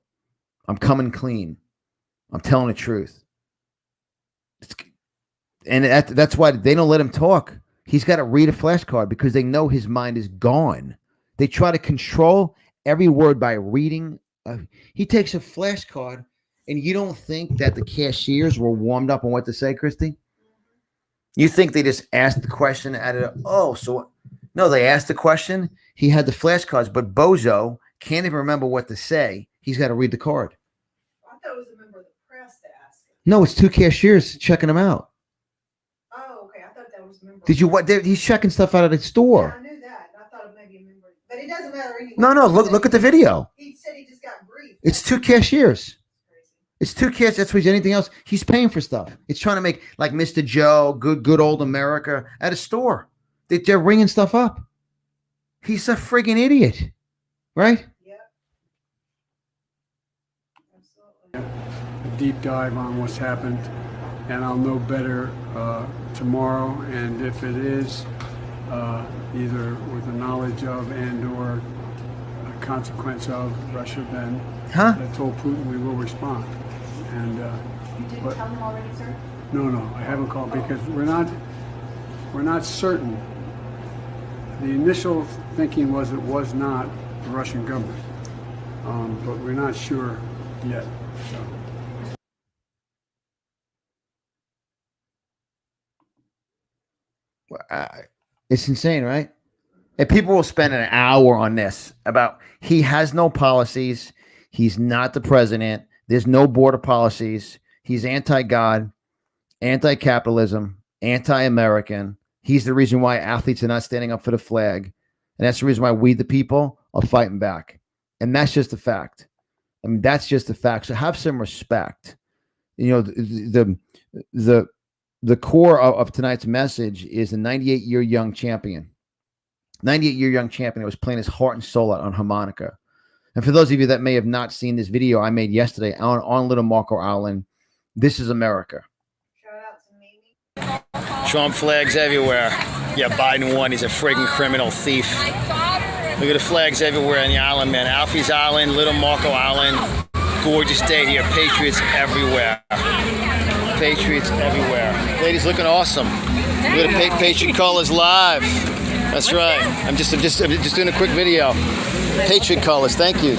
[SPEAKER 1] I'm coming clean. I'm telling the truth. And that's why they don't let him talk. He's got to read a flashcard because they know his mind is gone. They try to control every word by reading. He takes a flashcard, and you don't think that the cashiers were warmed up on what to say, Christy? You think they just asked the question no, they asked the question. He had the flashcards, but Bozo can't even remember what to say. He's got to read the card.
[SPEAKER 4] I thought it was a member of the press that asked him.
[SPEAKER 1] No, it's two cashiers checking him out.
[SPEAKER 4] Oh, okay. I thought that was a member.
[SPEAKER 1] Did you what? He's checking stuff out of the store.
[SPEAKER 4] Yeah, I knew that. I thought it may be a member, but it doesn't matter anyway.
[SPEAKER 1] No. Look at the video.
[SPEAKER 4] He said he just got briefed.
[SPEAKER 1] It's two cashiers. It's two kids. That's what anything else. He's paying for stuff. It's trying to make like Mr. Joe, good old America at a store. They're ringing stuff up. He's a friggin' idiot, right?
[SPEAKER 4] Yeah.
[SPEAKER 12] A deep dive on what's happened, and I'll know better tomorrow. And if it is either with the knowledge of and/or a consequence of Russia, then I told Putin we will respond. And
[SPEAKER 11] You didn't tell him already, sir?
[SPEAKER 12] No, I haven't called because we're not certain. The initial thinking was it was not the Russian government, but we're not sure yet.
[SPEAKER 1] It's insane, right? And people will spend an hour on this about he has no policies. He's not the president. There's no border policies. He's anti-God, anti-capitalism, anti-American. He's the reason why athletes are not standing up for the flag. And that's the reason why we, the people, are fighting back. And that's just a fact. I mean, that's just a fact. So have some respect. You know, the core of tonight's message is a 98-year young champion. 98-year young champion that was playing his heart and soul out on harmonica. And for those of you that may have not seen this video I made yesterday on Little Marco Island, this is America. Trump flags everywhere. Yeah, Biden won. He's a friggin' criminal thief. Look at the flags everywhere on the island, man. Alfie's Island, Little Marco Island. Gorgeous day here. Patriots everywhere. Patriots everywhere. Ladies looking awesome. Look at the Patriot colors live. That's right. I'm just doing a quick video. Patriot colors. Thank you.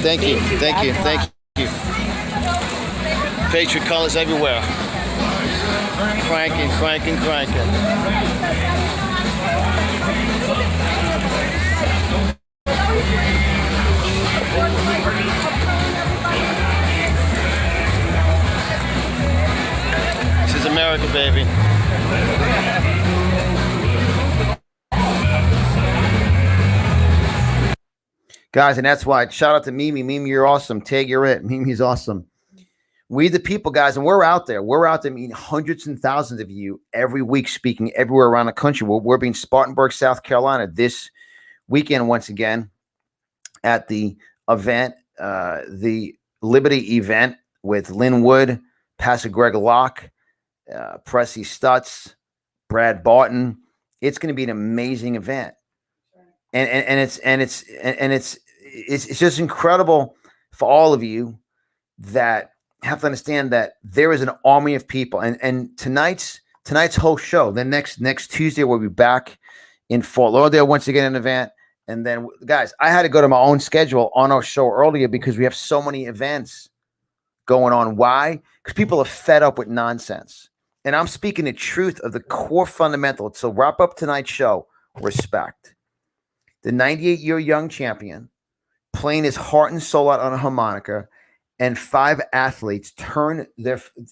[SPEAKER 1] Patriot colors everywhere. Cranking. This is America, baby. Guys, and that's why, shout out to Mimi. Mimi, you're awesome. Tag, you're it. Mimi's awesome. We the people, guys, and we're out there. We're out there meeting hundreds and thousands of you every week, speaking everywhere around the country. We're being Spartanburg, South Carolina this weekend once again at the event, the Liberty event with Lynn Wood, Pastor Greg Locke, Pressy Stutz, Brad Barton. It's going to be an amazing event. And it's just incredible for all of you that have to understand that there is an army of people, and tonight's whole show. Then next Tuesday we'll be back in Fort Lauderdale once again an event, and then guys, I had to go to my own schedule on our show earlier because we have so many events going on. Why? Because people are fed up with nonsense, and I'm speaking the truth of the core fundamental. So wrap up tonight's show. Respect the 98-year young champion playing his heart and soul out on a harmonica, and 5 athletes turn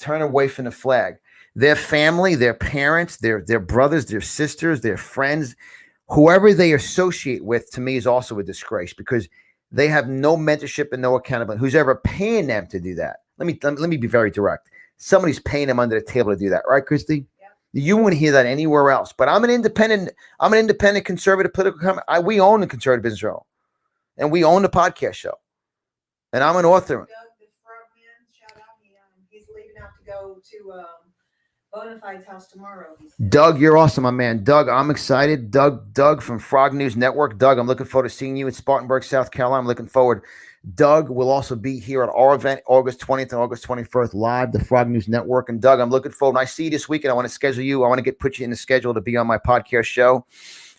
[SPEAKER 1] away from the flag. Their family, their parents, their brothers, their sisters, their friends, whoever they associate with, to me, is also a disgrace because they have no mentorship and no accountability. Who's ever paying them to do that? Let me be very direct. Somebody's paying them under the table to do that, right, Christy? Yeah. You wouldn't hear that anywhere else. But I'm an independent conservative political company. We own the Conservative Business Journal, and we own the podcast show, and I'm an author.
[SPEAKER 4] He's leaving out to go to Bonafide's house tomorrow.
[SPEAKER 1] Doug, you're awesome, my man. Doug, I'm excited. Doug from Frog News Network. Doug, I'm looking forward to seeing you in Spartanburg, South Carolina. I'm looking forward. Doug will also be here at our event, August 20th and August 21st, live, the Frog News Network. And Doug, I'm looking forward. When I see you this weekend, I want to schedule you. I want to put you in the schedule to be on my podcast show.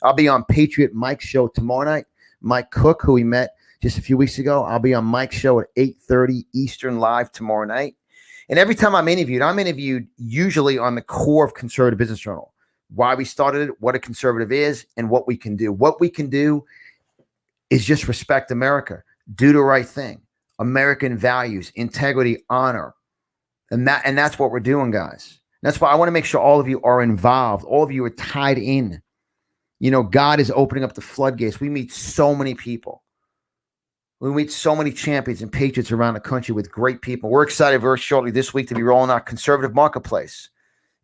[SPEAKER 1] I'll be on Patriot Mike's show tomorrow night. Mike Cook, who we met just a few weeks ago. I'll be on Mike's show at 8:30 Eastern live tomorrow night. And every time I'm interviewed usually on the core of Conservative Business Journal, why we started it, what a conservative is, and what we can do. What we can do is just respect America, do the right thing, American values, integrity, honor. And that's what we're doing, guys. That's why I want to make sure all of you are involved. All of you are tied in. You know, God is opening up the floodgates. We meet so many people. We meet so many champions and patriots around the country with great people. We're excited very shortly this week to be rolling out Conservative Marketplace.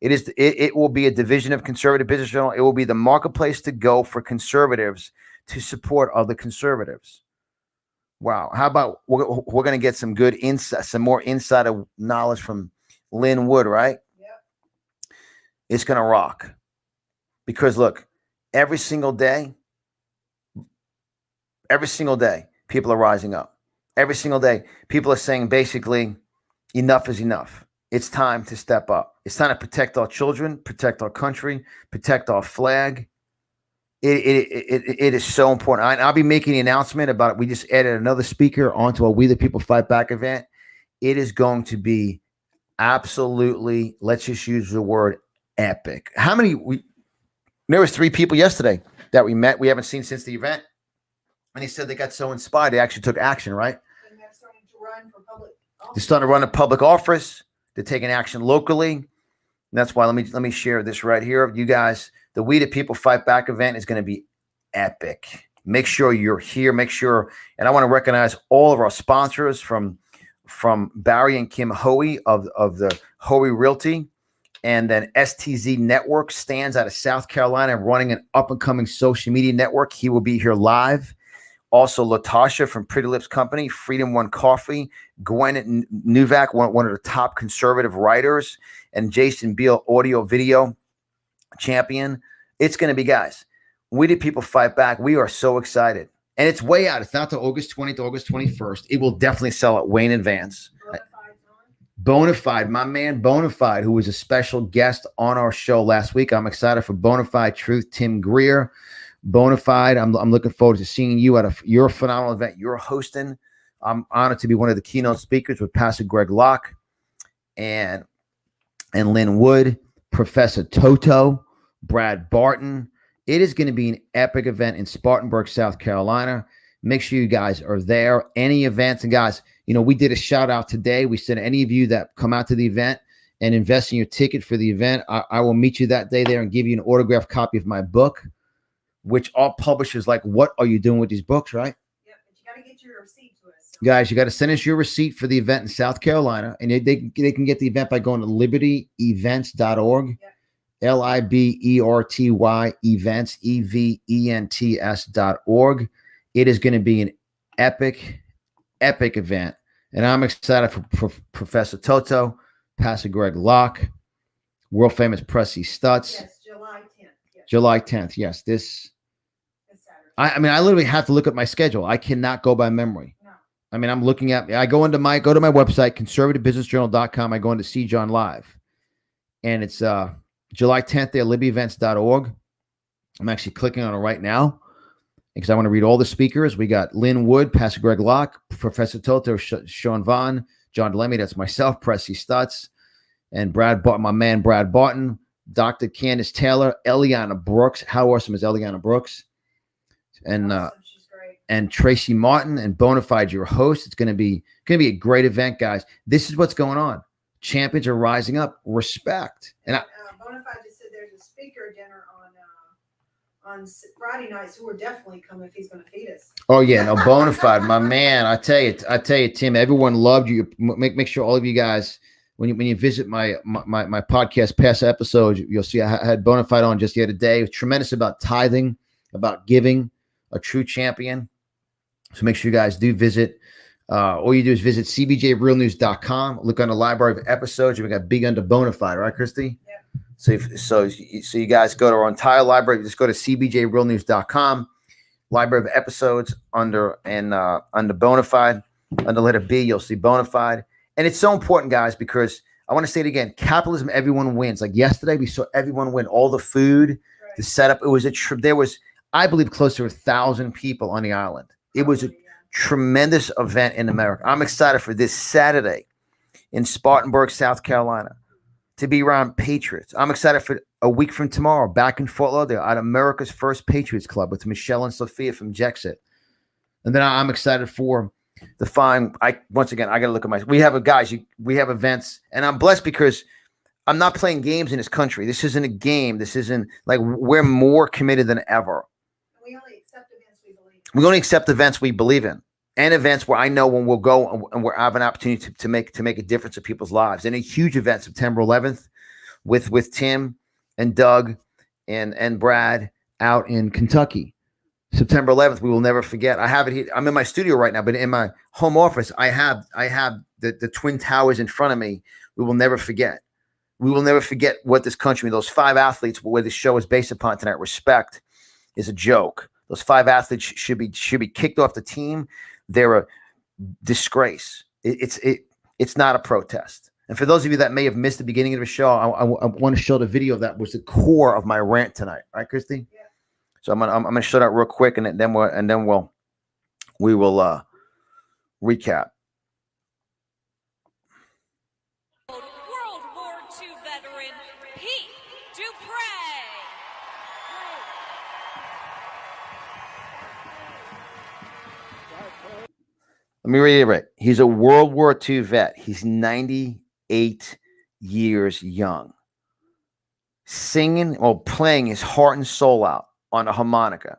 [SPEAKER 1] It will be a division of Conservative Business Journal. It will be the marketplace to go for conservatives to support other conservatives. Wow. How about we're going to get some good insight, some more insider knowledge from Lynn Wood, right? Yep. It's going to rock. Because look, every single day, people are rising up. Every single day, people are saying basically, enough is enough. It's time to step up. It's time to protect our children, protect our country, protect our flag. It is so important. I'll be making the announcement about it. We just added another speaker onto our We the People Fight Back event. It is going to be absolutely, let's just use the word epic. There was 3 people yesterday that we met. We haven't seen since the event. And he said they got so inspired, they actually took action, right?
[SPEAKER 4] And they're starting to run for public office.
[SPEAKER 1] They're starting to run a public office. They're taking action locally. And that's why let me share this right here. You guys, the We the People Fight Back event is going to be epic. Make sure you're here. Make sure, and I want to recognize all of our sponsors from Barry and Kim Hoey of the Hoey Realty, and then STZ Network stands out of South Carolina, running an up-and-coming social media network. He will be here live. Also, Latasha from Pretty Lips Company, Freedom One Coffee, Gwen Newvac, one of the top conservative writers, and Jason Beal, audio video champion. It's going to be, guys, We the People Fight Back. We are so excited. And it's way out. It's not till August 20th, August 21st. It will definitely sell out way in advance. Bonafide, my man Bonafide, who was a special guest on our show last week. I'm excited for Bonafide Truth, Tim Greer. Bonafide, I'm looking forward to seeing you at your phenomenal event you're hosting. I'm honored to be one of the keynote speakers with Pastor Greg Locke and Lynn Wood, Professor Toto, Brad Barton. It is going to be an epic event in Spartanburg, South Carolina. Make sure you guys are there. Any events, and guys, you know, we did a shout out today. We said any of you that come out to the event and invest in your ticket for the event, I will meet you that day there and give you an autographed copy of my book, which all publishers like, what are you doing with these books, right?
[SPEAKER 4] Yep, but you got to get your receipt to us. So.
[SPEAKER 1] Guys, you got to send us your receipt for the event in South Carolina, and they can get the event by going to libertyevents.org, yep. LIBERTY events, EVENTS.org. It is going to be an epic event, and I'm excited for Professor Toto, Pastor Greg Locke, world famous Pressy Stutz.
[SPEAKER 4] Yes, July 10th. Yes.
[SPEAKER 1] July 10th. Yes, this Saturday. I mean, I literally have to look at my schedule. I cannot go by memory.
[SPEAKER 4] No.
[SPEAKER 1] I mean, I'm looking at, I go to my website, conservativebusinessjournal.com. I go into See John Live, and it's July 10th there, libbyevents.org. I'm actually clicking on it right now because I want to read all the speakers. We got Lynn Wood, Pastor Greg Locke, Professor Toto, Sean Vaughn, John Lemme, that's myself, Pressy Stutz, and Brad Barton, my man Brad Barton, Dr. Candace Taylor, Eliana Brooks. How awesome is Eliana Brooks? And
[SPEAKER 4] Awesome. She's great.
[SPEAKER 1] and Tracy Martin and Bonafide, your host. It's going to be a great event, guys. This is what's going on. Champions are rising up. Respect. And
[SPEAKER 4] Bonafide just said there's a speaker dinner on Friday night, so we're definitely coming if he's going to feed us.
[SPEAKER 1] oh yeah, no, Bonafide, my man. I tell you, Tim. Everyone loved you. Make sure all of you guys, when you visit my podcast past episodes, you'll see I had Bonafide on just the other day. It was tremendous about tithing, about giving. A true champion. So make sure you guys do visit. All you do is visit cbjrealnews.com. Look on the library of episodes. We got Big Under Bonafide, right, Christy?
[SPEAKER 4] Yeah.
[SPEAKER 1] So you guys go to our entire library. Just go to cbjrealnews.com. Library of episodes under Bonafide. Under letter B, you'll see Bonafide. And it's so important, guys, because I want to say it again. Capitalism, everyone wins. Like yesterday, we saw everyone win. All the food, the setup. It was there was, I believe, close to 1,000 people on the island. It was a tremendous event in America. I'm excited for this Saturday in Spartanburg, South Carolina, to be around Patriots. I'm excited for a week from tomorrow, back in Fort Lauderdale at America's First Patriots Club with Michelle and Sophia from Jexit. And then I'm excited for the fine. Once again, I got to look at we have we have events, and I'm blessed because I'm not playing games in this country. This isn't a game. This isn't like we're more committed than ever.
[SPEAKER 4] We only accept events we believe in.
[SPEAKER 1] We only accept events we believe in, and events where I know when we'll go and we'll have an opportunity to make a difference in people's lives. And a huge event, September 11th, with Tim and Doug and Brad out in Kentucky. September 11th, we will never forget. I have it here. I'm in my studio right now, but in my home office, I have the Twin Towers in front of me. We will never forget. We will never forget what this country, those 5 athletes, where this show is based upon tonight. Respect is a joke. Those 5 athletes should be kicked off the team. They're a disgrace. It's not a protest. And for those of you that may have missed the beginning of the show, I want to show the video that was the core of my rant tonight. Right, Christy?
[SPEAKER 4] Yeah.
[SPEAKER 1] So I'm gonna show that real quick, and then we will recap.
[SPEAKER 3] World War II veteran Pete Dupre.
[SPEAKER 1] Let me reiterate. He's a World War II vet. He's 98 years young. Singing or playing his heart and soul out on a harmonica.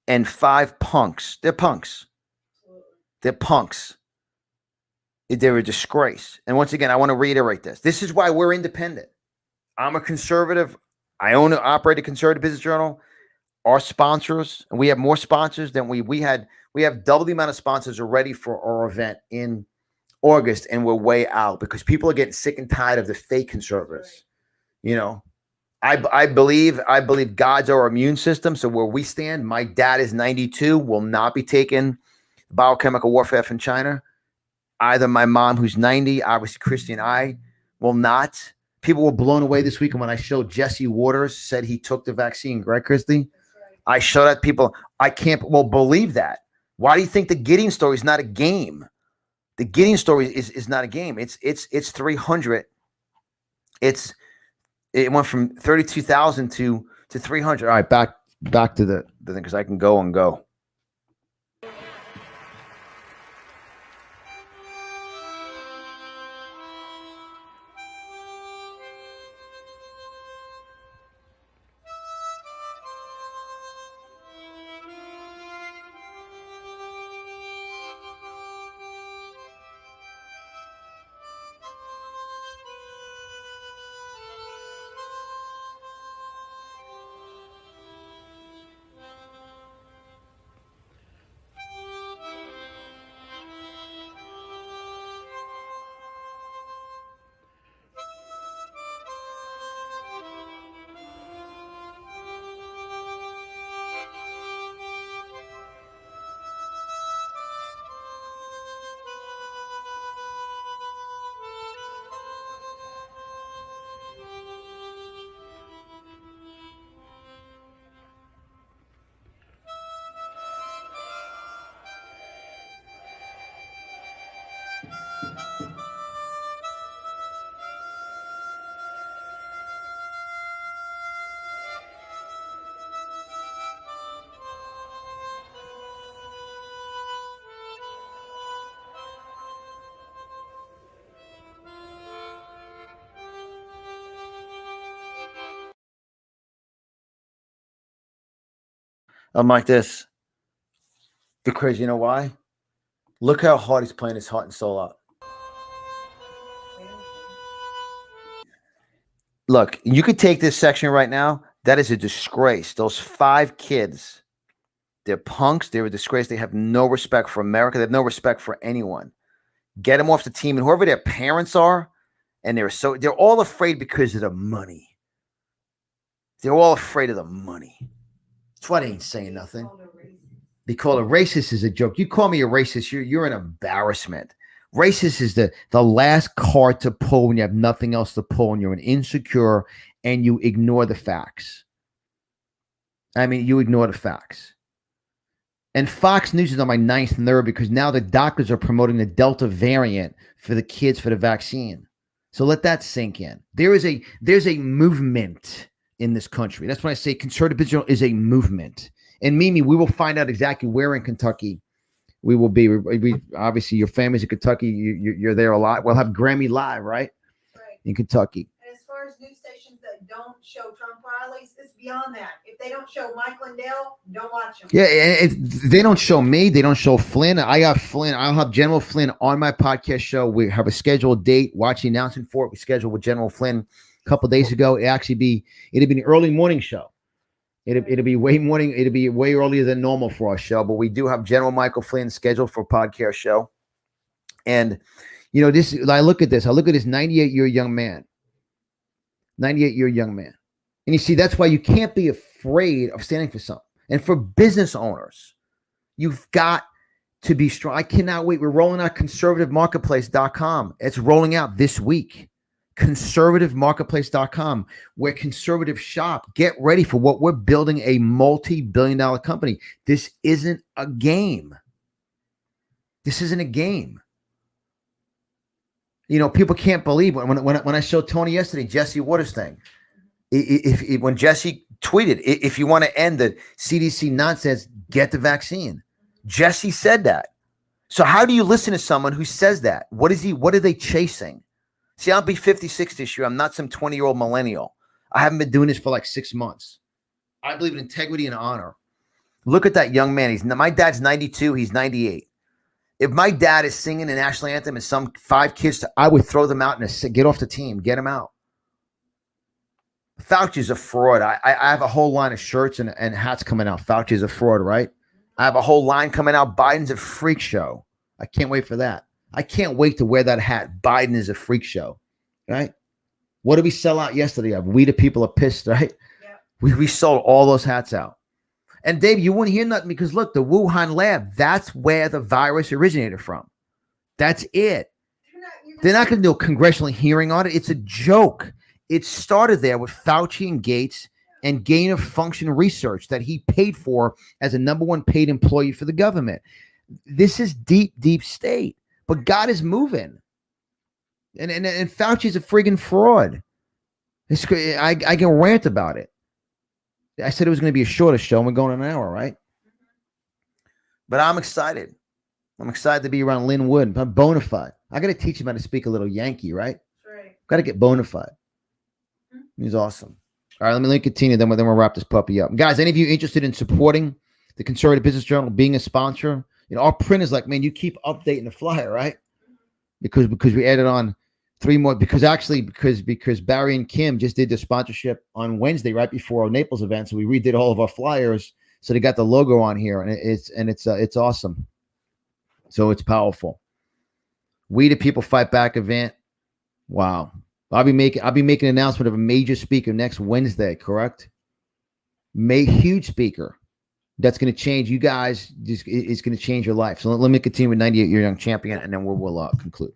[SPEAKER 1] And 5 punks. They're punks. They're punks. They're a disgrace. And once again, I want to reiterate this. This is why we're independent. I'm a conservative. I operate a conservative business journal. Our sponsors, and we have more sponsors than we had. We have double the amount of sponsors already for our event in August, and we're way out because people are getting sick and tired of the fake conservatives. You know, I believe God's our immune system. So where we stand, my dad is 92, will not be taking biochemical warfare from China. Either my mom, who's 90, obviously Christy and I will not. People were blown away this weekend when I showed Jesse Waters said he took the vaccine. Right, Christy? I showed that people. I can't believe that. Why do you think the Gideon story is not a game? The Gideon story is not a game. It's 300. It went from 32,000 to 300. All right, back to the thing because I can go and go. I'm like this. Because you know why? Look how hard he's playing his heart and soul out. Look, you could take this section right now. That is a disgrace. Those 5 kids, they're punks. They're a disgrace. They have no respect for America. They have no respect for anyone. Get them off the team. And whoever their parents are, and they're all afraid because of the money. They're all afraid of the money. That's why they ain't saying nothing. They call it racist is a joke. You call me a racist, you're an embarrassment. Racist is the last card to pull when you have nothing else to pull and you're an insecure and you ignore the facts. I mean, you ignore the facts. And Fox News is on my 9th nerve because now the doctors are promoting the Delta variant for the kids for the vaccine. So let that sink in. There's a movement in this country. That's when I say conservatism is a movement. And Mimi, we will find out exactly where in Kentucky we will be. We obviously your family's in Kentucky. You're there a lot. We'll have Grammy Live, right? In Kentucky.
[SPEAKER 4] And as far as news stations that don't show Trump rallies, it's beyond that. If they don't show Mike Lindell, don't watch them.
[SPEAKER 1] Yeah, and they don't show me. They don't show Flynn. I got Flynn. I'll have General Flynn on my podcast show. We have a scheduled date. Watch the announcement for it. We scheduled with General Flynn a couple of days ago. It'd be an early morning show. It'll be way morning. It'll be way earlier than normal for our show. But we do have General Michael Flynn scheduled for a podcast show. And you know, this. I look at this 98-year young man. 98-year young man. And you see, that's why you can't be afraid of standing for something. And for business owners, you've got to be strong. I cannot wait. We're rolling out conservativemarketplace.com. It's rolling out this week. Conservativemarketplace.com, where conservatives shop. Get ready for what we're building, a multi-billion-dollar company. This isn't a game. This isn't a game. You know, people can't believe when I showed Tony yesterday, Jesse Waters thing. When Jesse tweeted, if you want to end the CDC nonsense, get the vaccine. Jesse said that. So how do you listen to someone who says that? What are they chasing? See, I'll be 56 this year. I'm not some 20-year-old millennial. I haven't been doing this for like 6 months. I believe in integrity and honor. Look at that young man. My dad's 92. He's 98. If my dad is singing the national anthem and some 5 kids, I would throw them out and get off the team. Get them out. Fauci's a fraud. I have a whole line of shirts and hats coming out. Fauci's a fraud, right? I have a whole line coming out. Biden's a freak show. I can't wait for that. I can't wait to wear that hat. Biden is a freak show, right? What did we sell out yesterday? We the people are pissed, right? Yeah. We sold all those hats out. And Dave, you wouldn't hear nothing because look, the Wuhan lab, that's where the virus originated from. That's it. They're not going to do a congressional hearing on it. It's a joke. It started there with Fauci and Gates and gain of function research that he paid for as a #1 paid employee for the government. This is deep, deep state. But God is moving. And Fauci is a friggin' fraud. I can rant about it. I said it was going to be a shorter show, and we're going an hour, right? But I'm excited. I'm excited to be around Lynn Wood. I'm bona fide. I got to teach him how to speak a little Yankee, right?
[SPEAKER 4] Right.
[SPEAKER 1] Got to get bona fide. He's awesome. All right, let me continue. Then we'll wrap this puppy up. Guys, any of you interested in supporting the Conservative Business Journal, being a sponsor? You know, our print is like, man, you keep updating the flyer, right? Because we added on 3 more. Because Barry and Kim just did the sponsorship on Wednesday, right before our Naples event. So we redid all of our flyers, so they got the logo on here, and it's awesome. So it's powerful. We the People Fight Back event. Wow. I'll be making an announcement of a major speaker next Wednesday, correct? Huge speaker. That's going to change you guys. It's going to change your life. So let me continue with 98-year young champion, and then we'll conclude.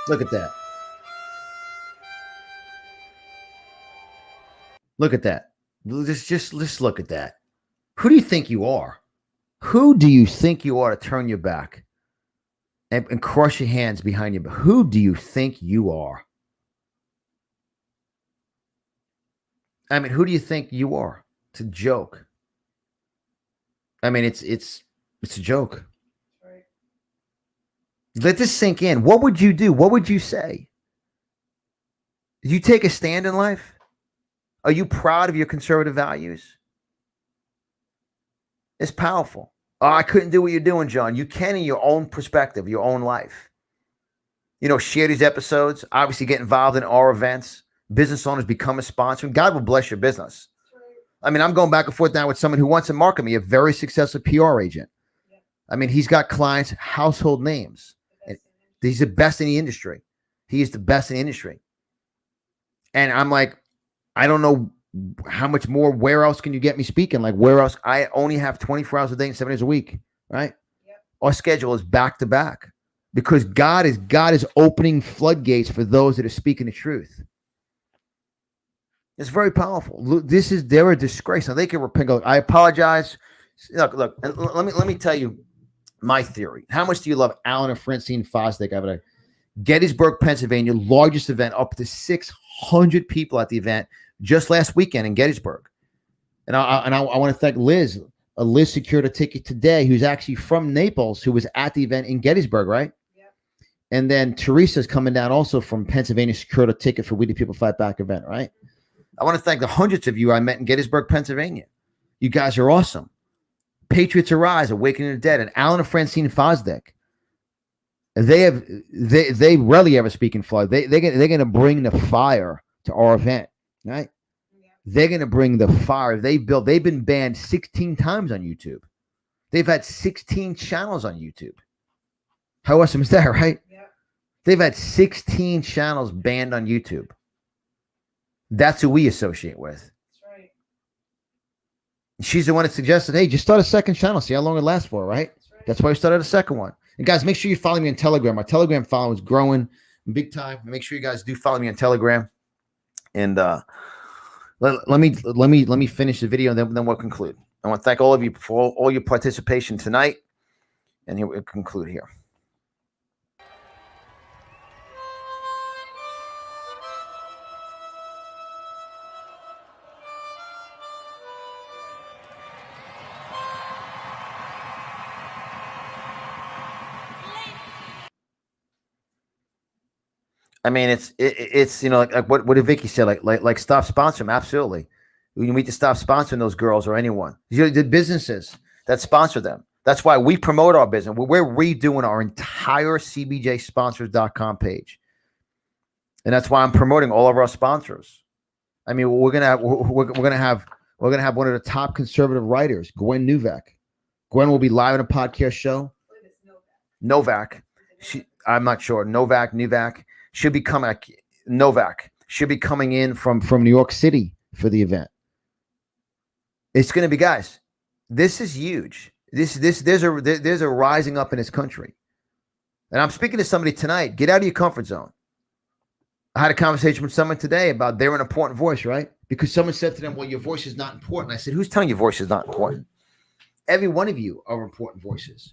[SPEAKER 1] Look at that. Look at that. Let's look at that. Who do you think you are? Who do you think you are to turn your back and cross your hands behind you? Who do you think you are? I mean, who do you think you are? It's a joke. I mean, it's a joke.
[SPEAKER 4] Right.
[SPEAKER 1] Let this sink in. What would you do? What would you say? Did you take a stand in life? Are you proud of your conservative values? It's powerful. Oh, I couldn't do what you're doing, John. You can in your own perspective, your own life. Share these episodes. Obviously, get involved in our events. Business owners become a sponsor, and God will bless your business. I mean, I'm going back and forth now with someone who wants to market me, a very successful PR agent. I mean, he's got clients, household names. He's the best in the industry. He is the best in the industry. And I'm like, I don't know how much more. Where else can you get me speaking? Like, where else? I only have 24 hours a day and 7 days a week, right?
[SPEAKER 4] Yep.
[SPEAKER 1] Our schedule is back to back because God is opening floodgates for those that are speaking the truth. It's very powerful. They're a disgrace. Now they can repent. I apologize. Look. Let me tell you my theory. How much do you love Alan and Francine Fosdick? I have a Gettysburg, Pennsylvania, largest event, up to 600 people at the event just last weekend in Gettysburg. And I want to thank Liz. Liz secured a ticket today, who's actually from Naples, who was at the event in Gettysburg, right?
[SPEAKER 4] Yep.
[SPEAKER 1] And then Teresa's coming down also from Pennsylvania, secured a ticket for We the People Fight Back event, right? I want to thank the hundreds of you I met in Gettysburg, Pennsylvania. You guys are awesome. Patriots Arise, Awakening the Dead, and Alan and Francine Fosdick. They rarely ever speak in flood. They're going to bring the fire to our event, right?
[SPEAKER 4] Yeah.
[SPEAKER 1] They're going to bring the fire. They've been banned 16 times on YouTube. They've had 16 channels on YouTube. How awesome is that, right?
[SPEAKER 4] Yeah.
[SPEAKER 1] They've had 16 channels banned on YouTube. That's who we associate with.
[SPEAKER 4] That's right.
[SPEAKER 1] She's the one that suggested, hey, just start a second channel, see how long it lasts for, right? That's why we started a second one. And guys, make sure you follow me on Telegram. My Telegram following is growing big time. Make sure you guys do follow me on Telegram. And let me finish the video, and then we'll conclude. I want to thank all of you for all your participation tonight. And here we'll conclude here. I mean, it's like what did Vicky say? Like stop sponsoring them. Absolutely. We need to stop sponsoring those girls or anyone. The businesses that sponsor them. That's why we promote our business. We're redoing our entire CBJsponsors.com page. And that's why I'm promoting all of our sponsors. I mean, we're gonna have one of the top conservative writers, Gwen Newvac. Gwen will be live on a podcast show. Novak. I'm not sure. Novak. Should be coming. Novak should be coming in from New York City for the event. It's going to be, guys. This is huge. There's a rising up in this country, and I'm speaking to somebody tonight. Get out of your comfort zone. I had a conversation with someone today about they're an important voice, right? Because someone said to them, "Well, your voice is not important." I said, "Who's telling your voice is not important? Every one of you are important voices."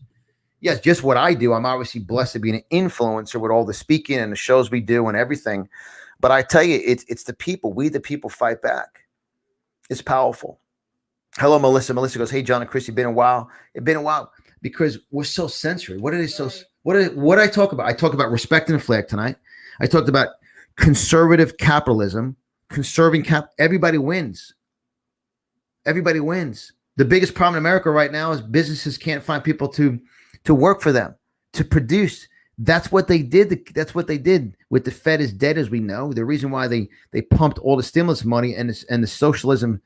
[SPEAKER 1] Yes, just what I do. I'm obviously blessed to be an influencer with all the speaking and the shows we do and everything. But I tell you, it's the people. We, the people, fight back. It's powerful. Hello, Melissa. Melissa goes, hey, John and Christy, been a while. It's been a while because we're so censored. What did I talk about? I talked about respecting the flag tonight. I talked about conservative capitalism, everybody wins. Everybody wins. The biggest problem in America right now is businesses can't find people to work for them, to produce. That's what they did. That's what they did with the Fed is dead, as we know. The reason why they pumped all the stimulus money and the socialism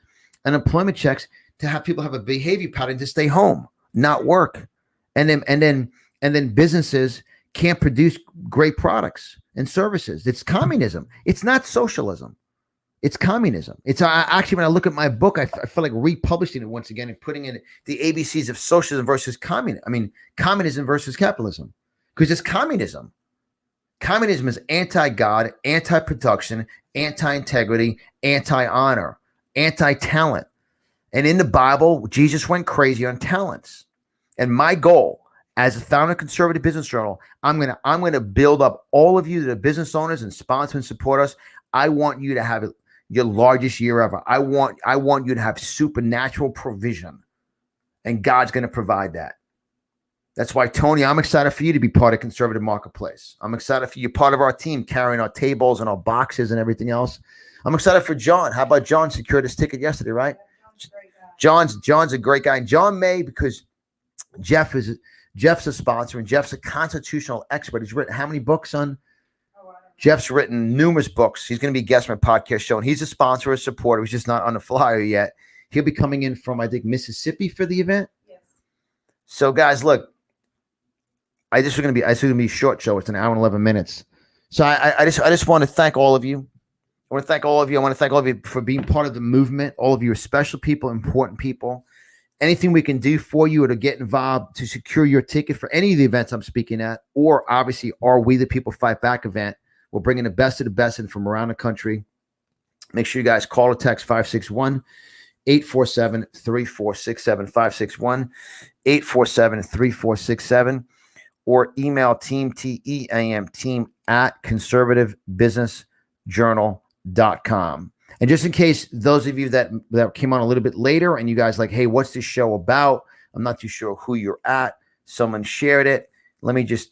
[SPEAKER 1] unemployment checks to have people have a behavior pattern to stay home, not work. And then businesses can't produce great products and services. It's communism. It's not socialism. It's communism. It's actually, when I look at my book, I feel like republishing it once again and putting in the ABCs of socialism versus communism versus capitalism, because it's communism. Communism is anti-God, anti-production, anti-integrity, anti-honor, anti-talent. And in the Bible, Jesus went crazy on talents. And my goal as a founder of Conservative Business Journal, I'm gonna build up all of you that are business owners and sponsor and support us. I want you to have your largest year ever. I want you to have supernatural provision, and God's going to provide that. That's why, Tony, I'm excited for you to be part of Conservative Marketplace. I'm excited for you, part of our team, carrying our tables and our boxes and everything else. I'm excited for John. How about John secured his ticket yesterday, right? John's a great guy. And John May, because Jeff's a sponsor and Jeff's a constitutional expert. He's written how many books, son? Jeff's written numerous books. He's going to be a guest on my podcast show, and he's a sponsor, a supporter. He's just not on the flyer yet. He'll be coming in from, I think, Mississippi for the event. Yes. So, guys, look, this is going to be a short show. It's an hour and 11 minutes. So I just want to thank all of you. I want to thank all of you for being part of the movement. All of you are special people, important people. Anything we can do for you or to get involved to secure your ticket for any of the events I'm speaking at, or obviously our We the People Fight Back event. We're bringing the best of the best in from around the country. Make sure you guys call or text 561-847-3467, 561-847-3467, or email team at conservativebusinessjournal.com. And just in case those of you that came on a little bit later and you guys like, hey, what's this show about? I'm not too sure who you're at. Someone shared it. Let me just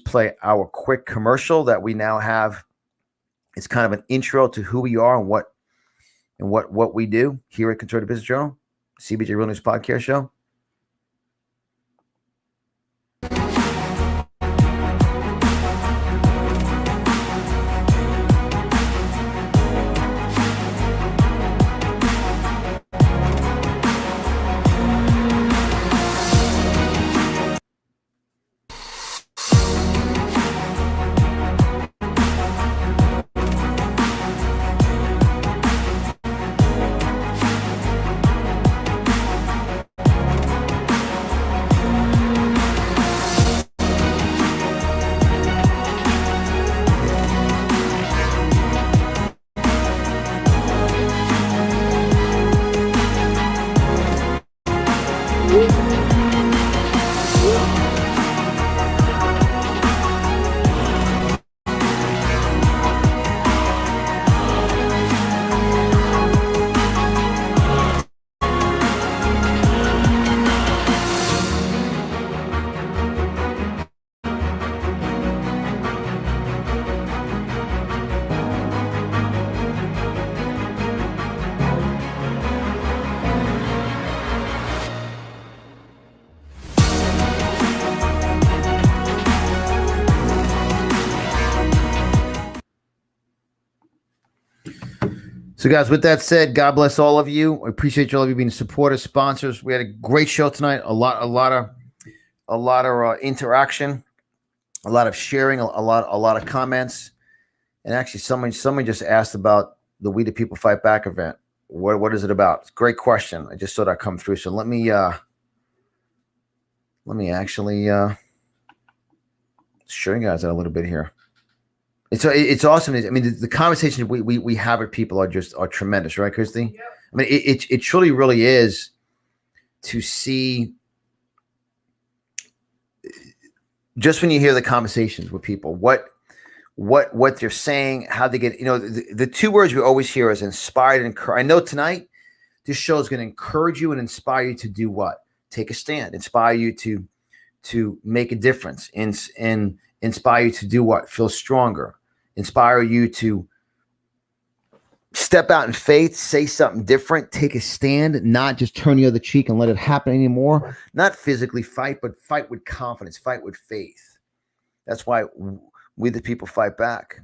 [SPEAKER 1] play our quick commercial that we now have. It's kind of an intro to who we are and what we do here at Conservative Business Journal, CBJ Real News Podcast Show. So, guys, with that said, God bless all of you. I appreciate all of you being supporters, sponsors. We had a great show tonight. A lot of interaction, a lot of sharing, a lot of comments. And actually, someone just asked about the We the People Fight Back event. What is it about? Great question. I just saw that come through. So let me actually show you guys that a little bit here. It's awesome. I mean, the conversations we have with people are tremendous, right, Christy? Yep. I mean, it truly really is to see just when you hear the conversations with people, what they're saying, how they get, the two words we always hear is inspired and encouraged. I know tonight this show is going to encourage you and inspire you to do what? Take a stand, inspire you to make a difference, and inspire you to do what? Feel stronger. Inspire you to step out in faith, say something different, take a stand, not just turn the other cheek and let it happen anymore. Not physically fight, but fight with confidence, fight with faith. That's why we the people fight back.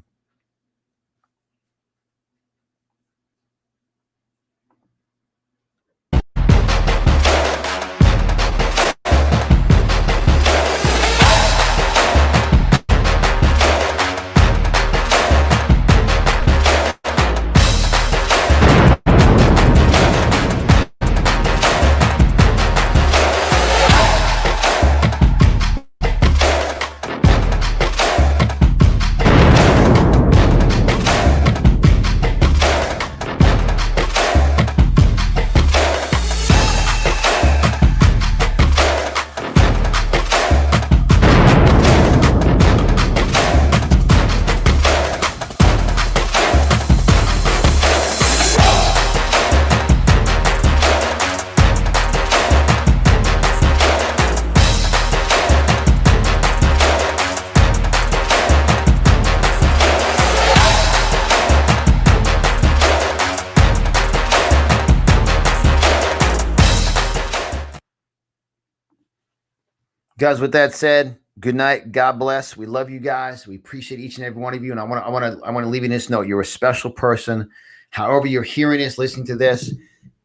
[SPEAKER 1] Guys, with that said, good night. God bless. We love you guys. We appreciate each and every one of you. And I want to leave you this note. You're a special person. However you're hearing this, listening to this,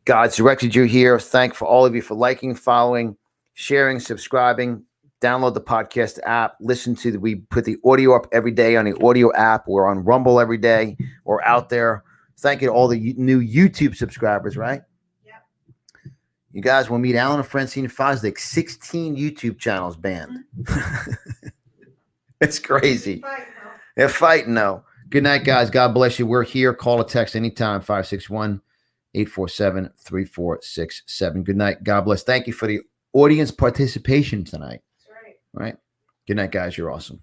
[SPEAKER 1] God's directed you here. Thank for all of you for liking, following, sharing, subscribing. Download the podcast app. We put the audio up every day on the audio app. We're on Rumble every day. We're out there. Thank you to all the new YouTube subscribers, right?
[SPEAKER 4] Yep.
[SPEAKER 1] You guys will meet Alan and Francine Fosdick, 16 YouTube channels banned. It's crazy. They're fighting, though. Good night, guys. God bless you. We're here. Call or text anytime, 561-847-3467. Good night. God bless. Thank you for the audience participation tonight.
[SPEAKER 4] That's right.
[SPEAKER 1] All right. Good night, guys. You're awesome.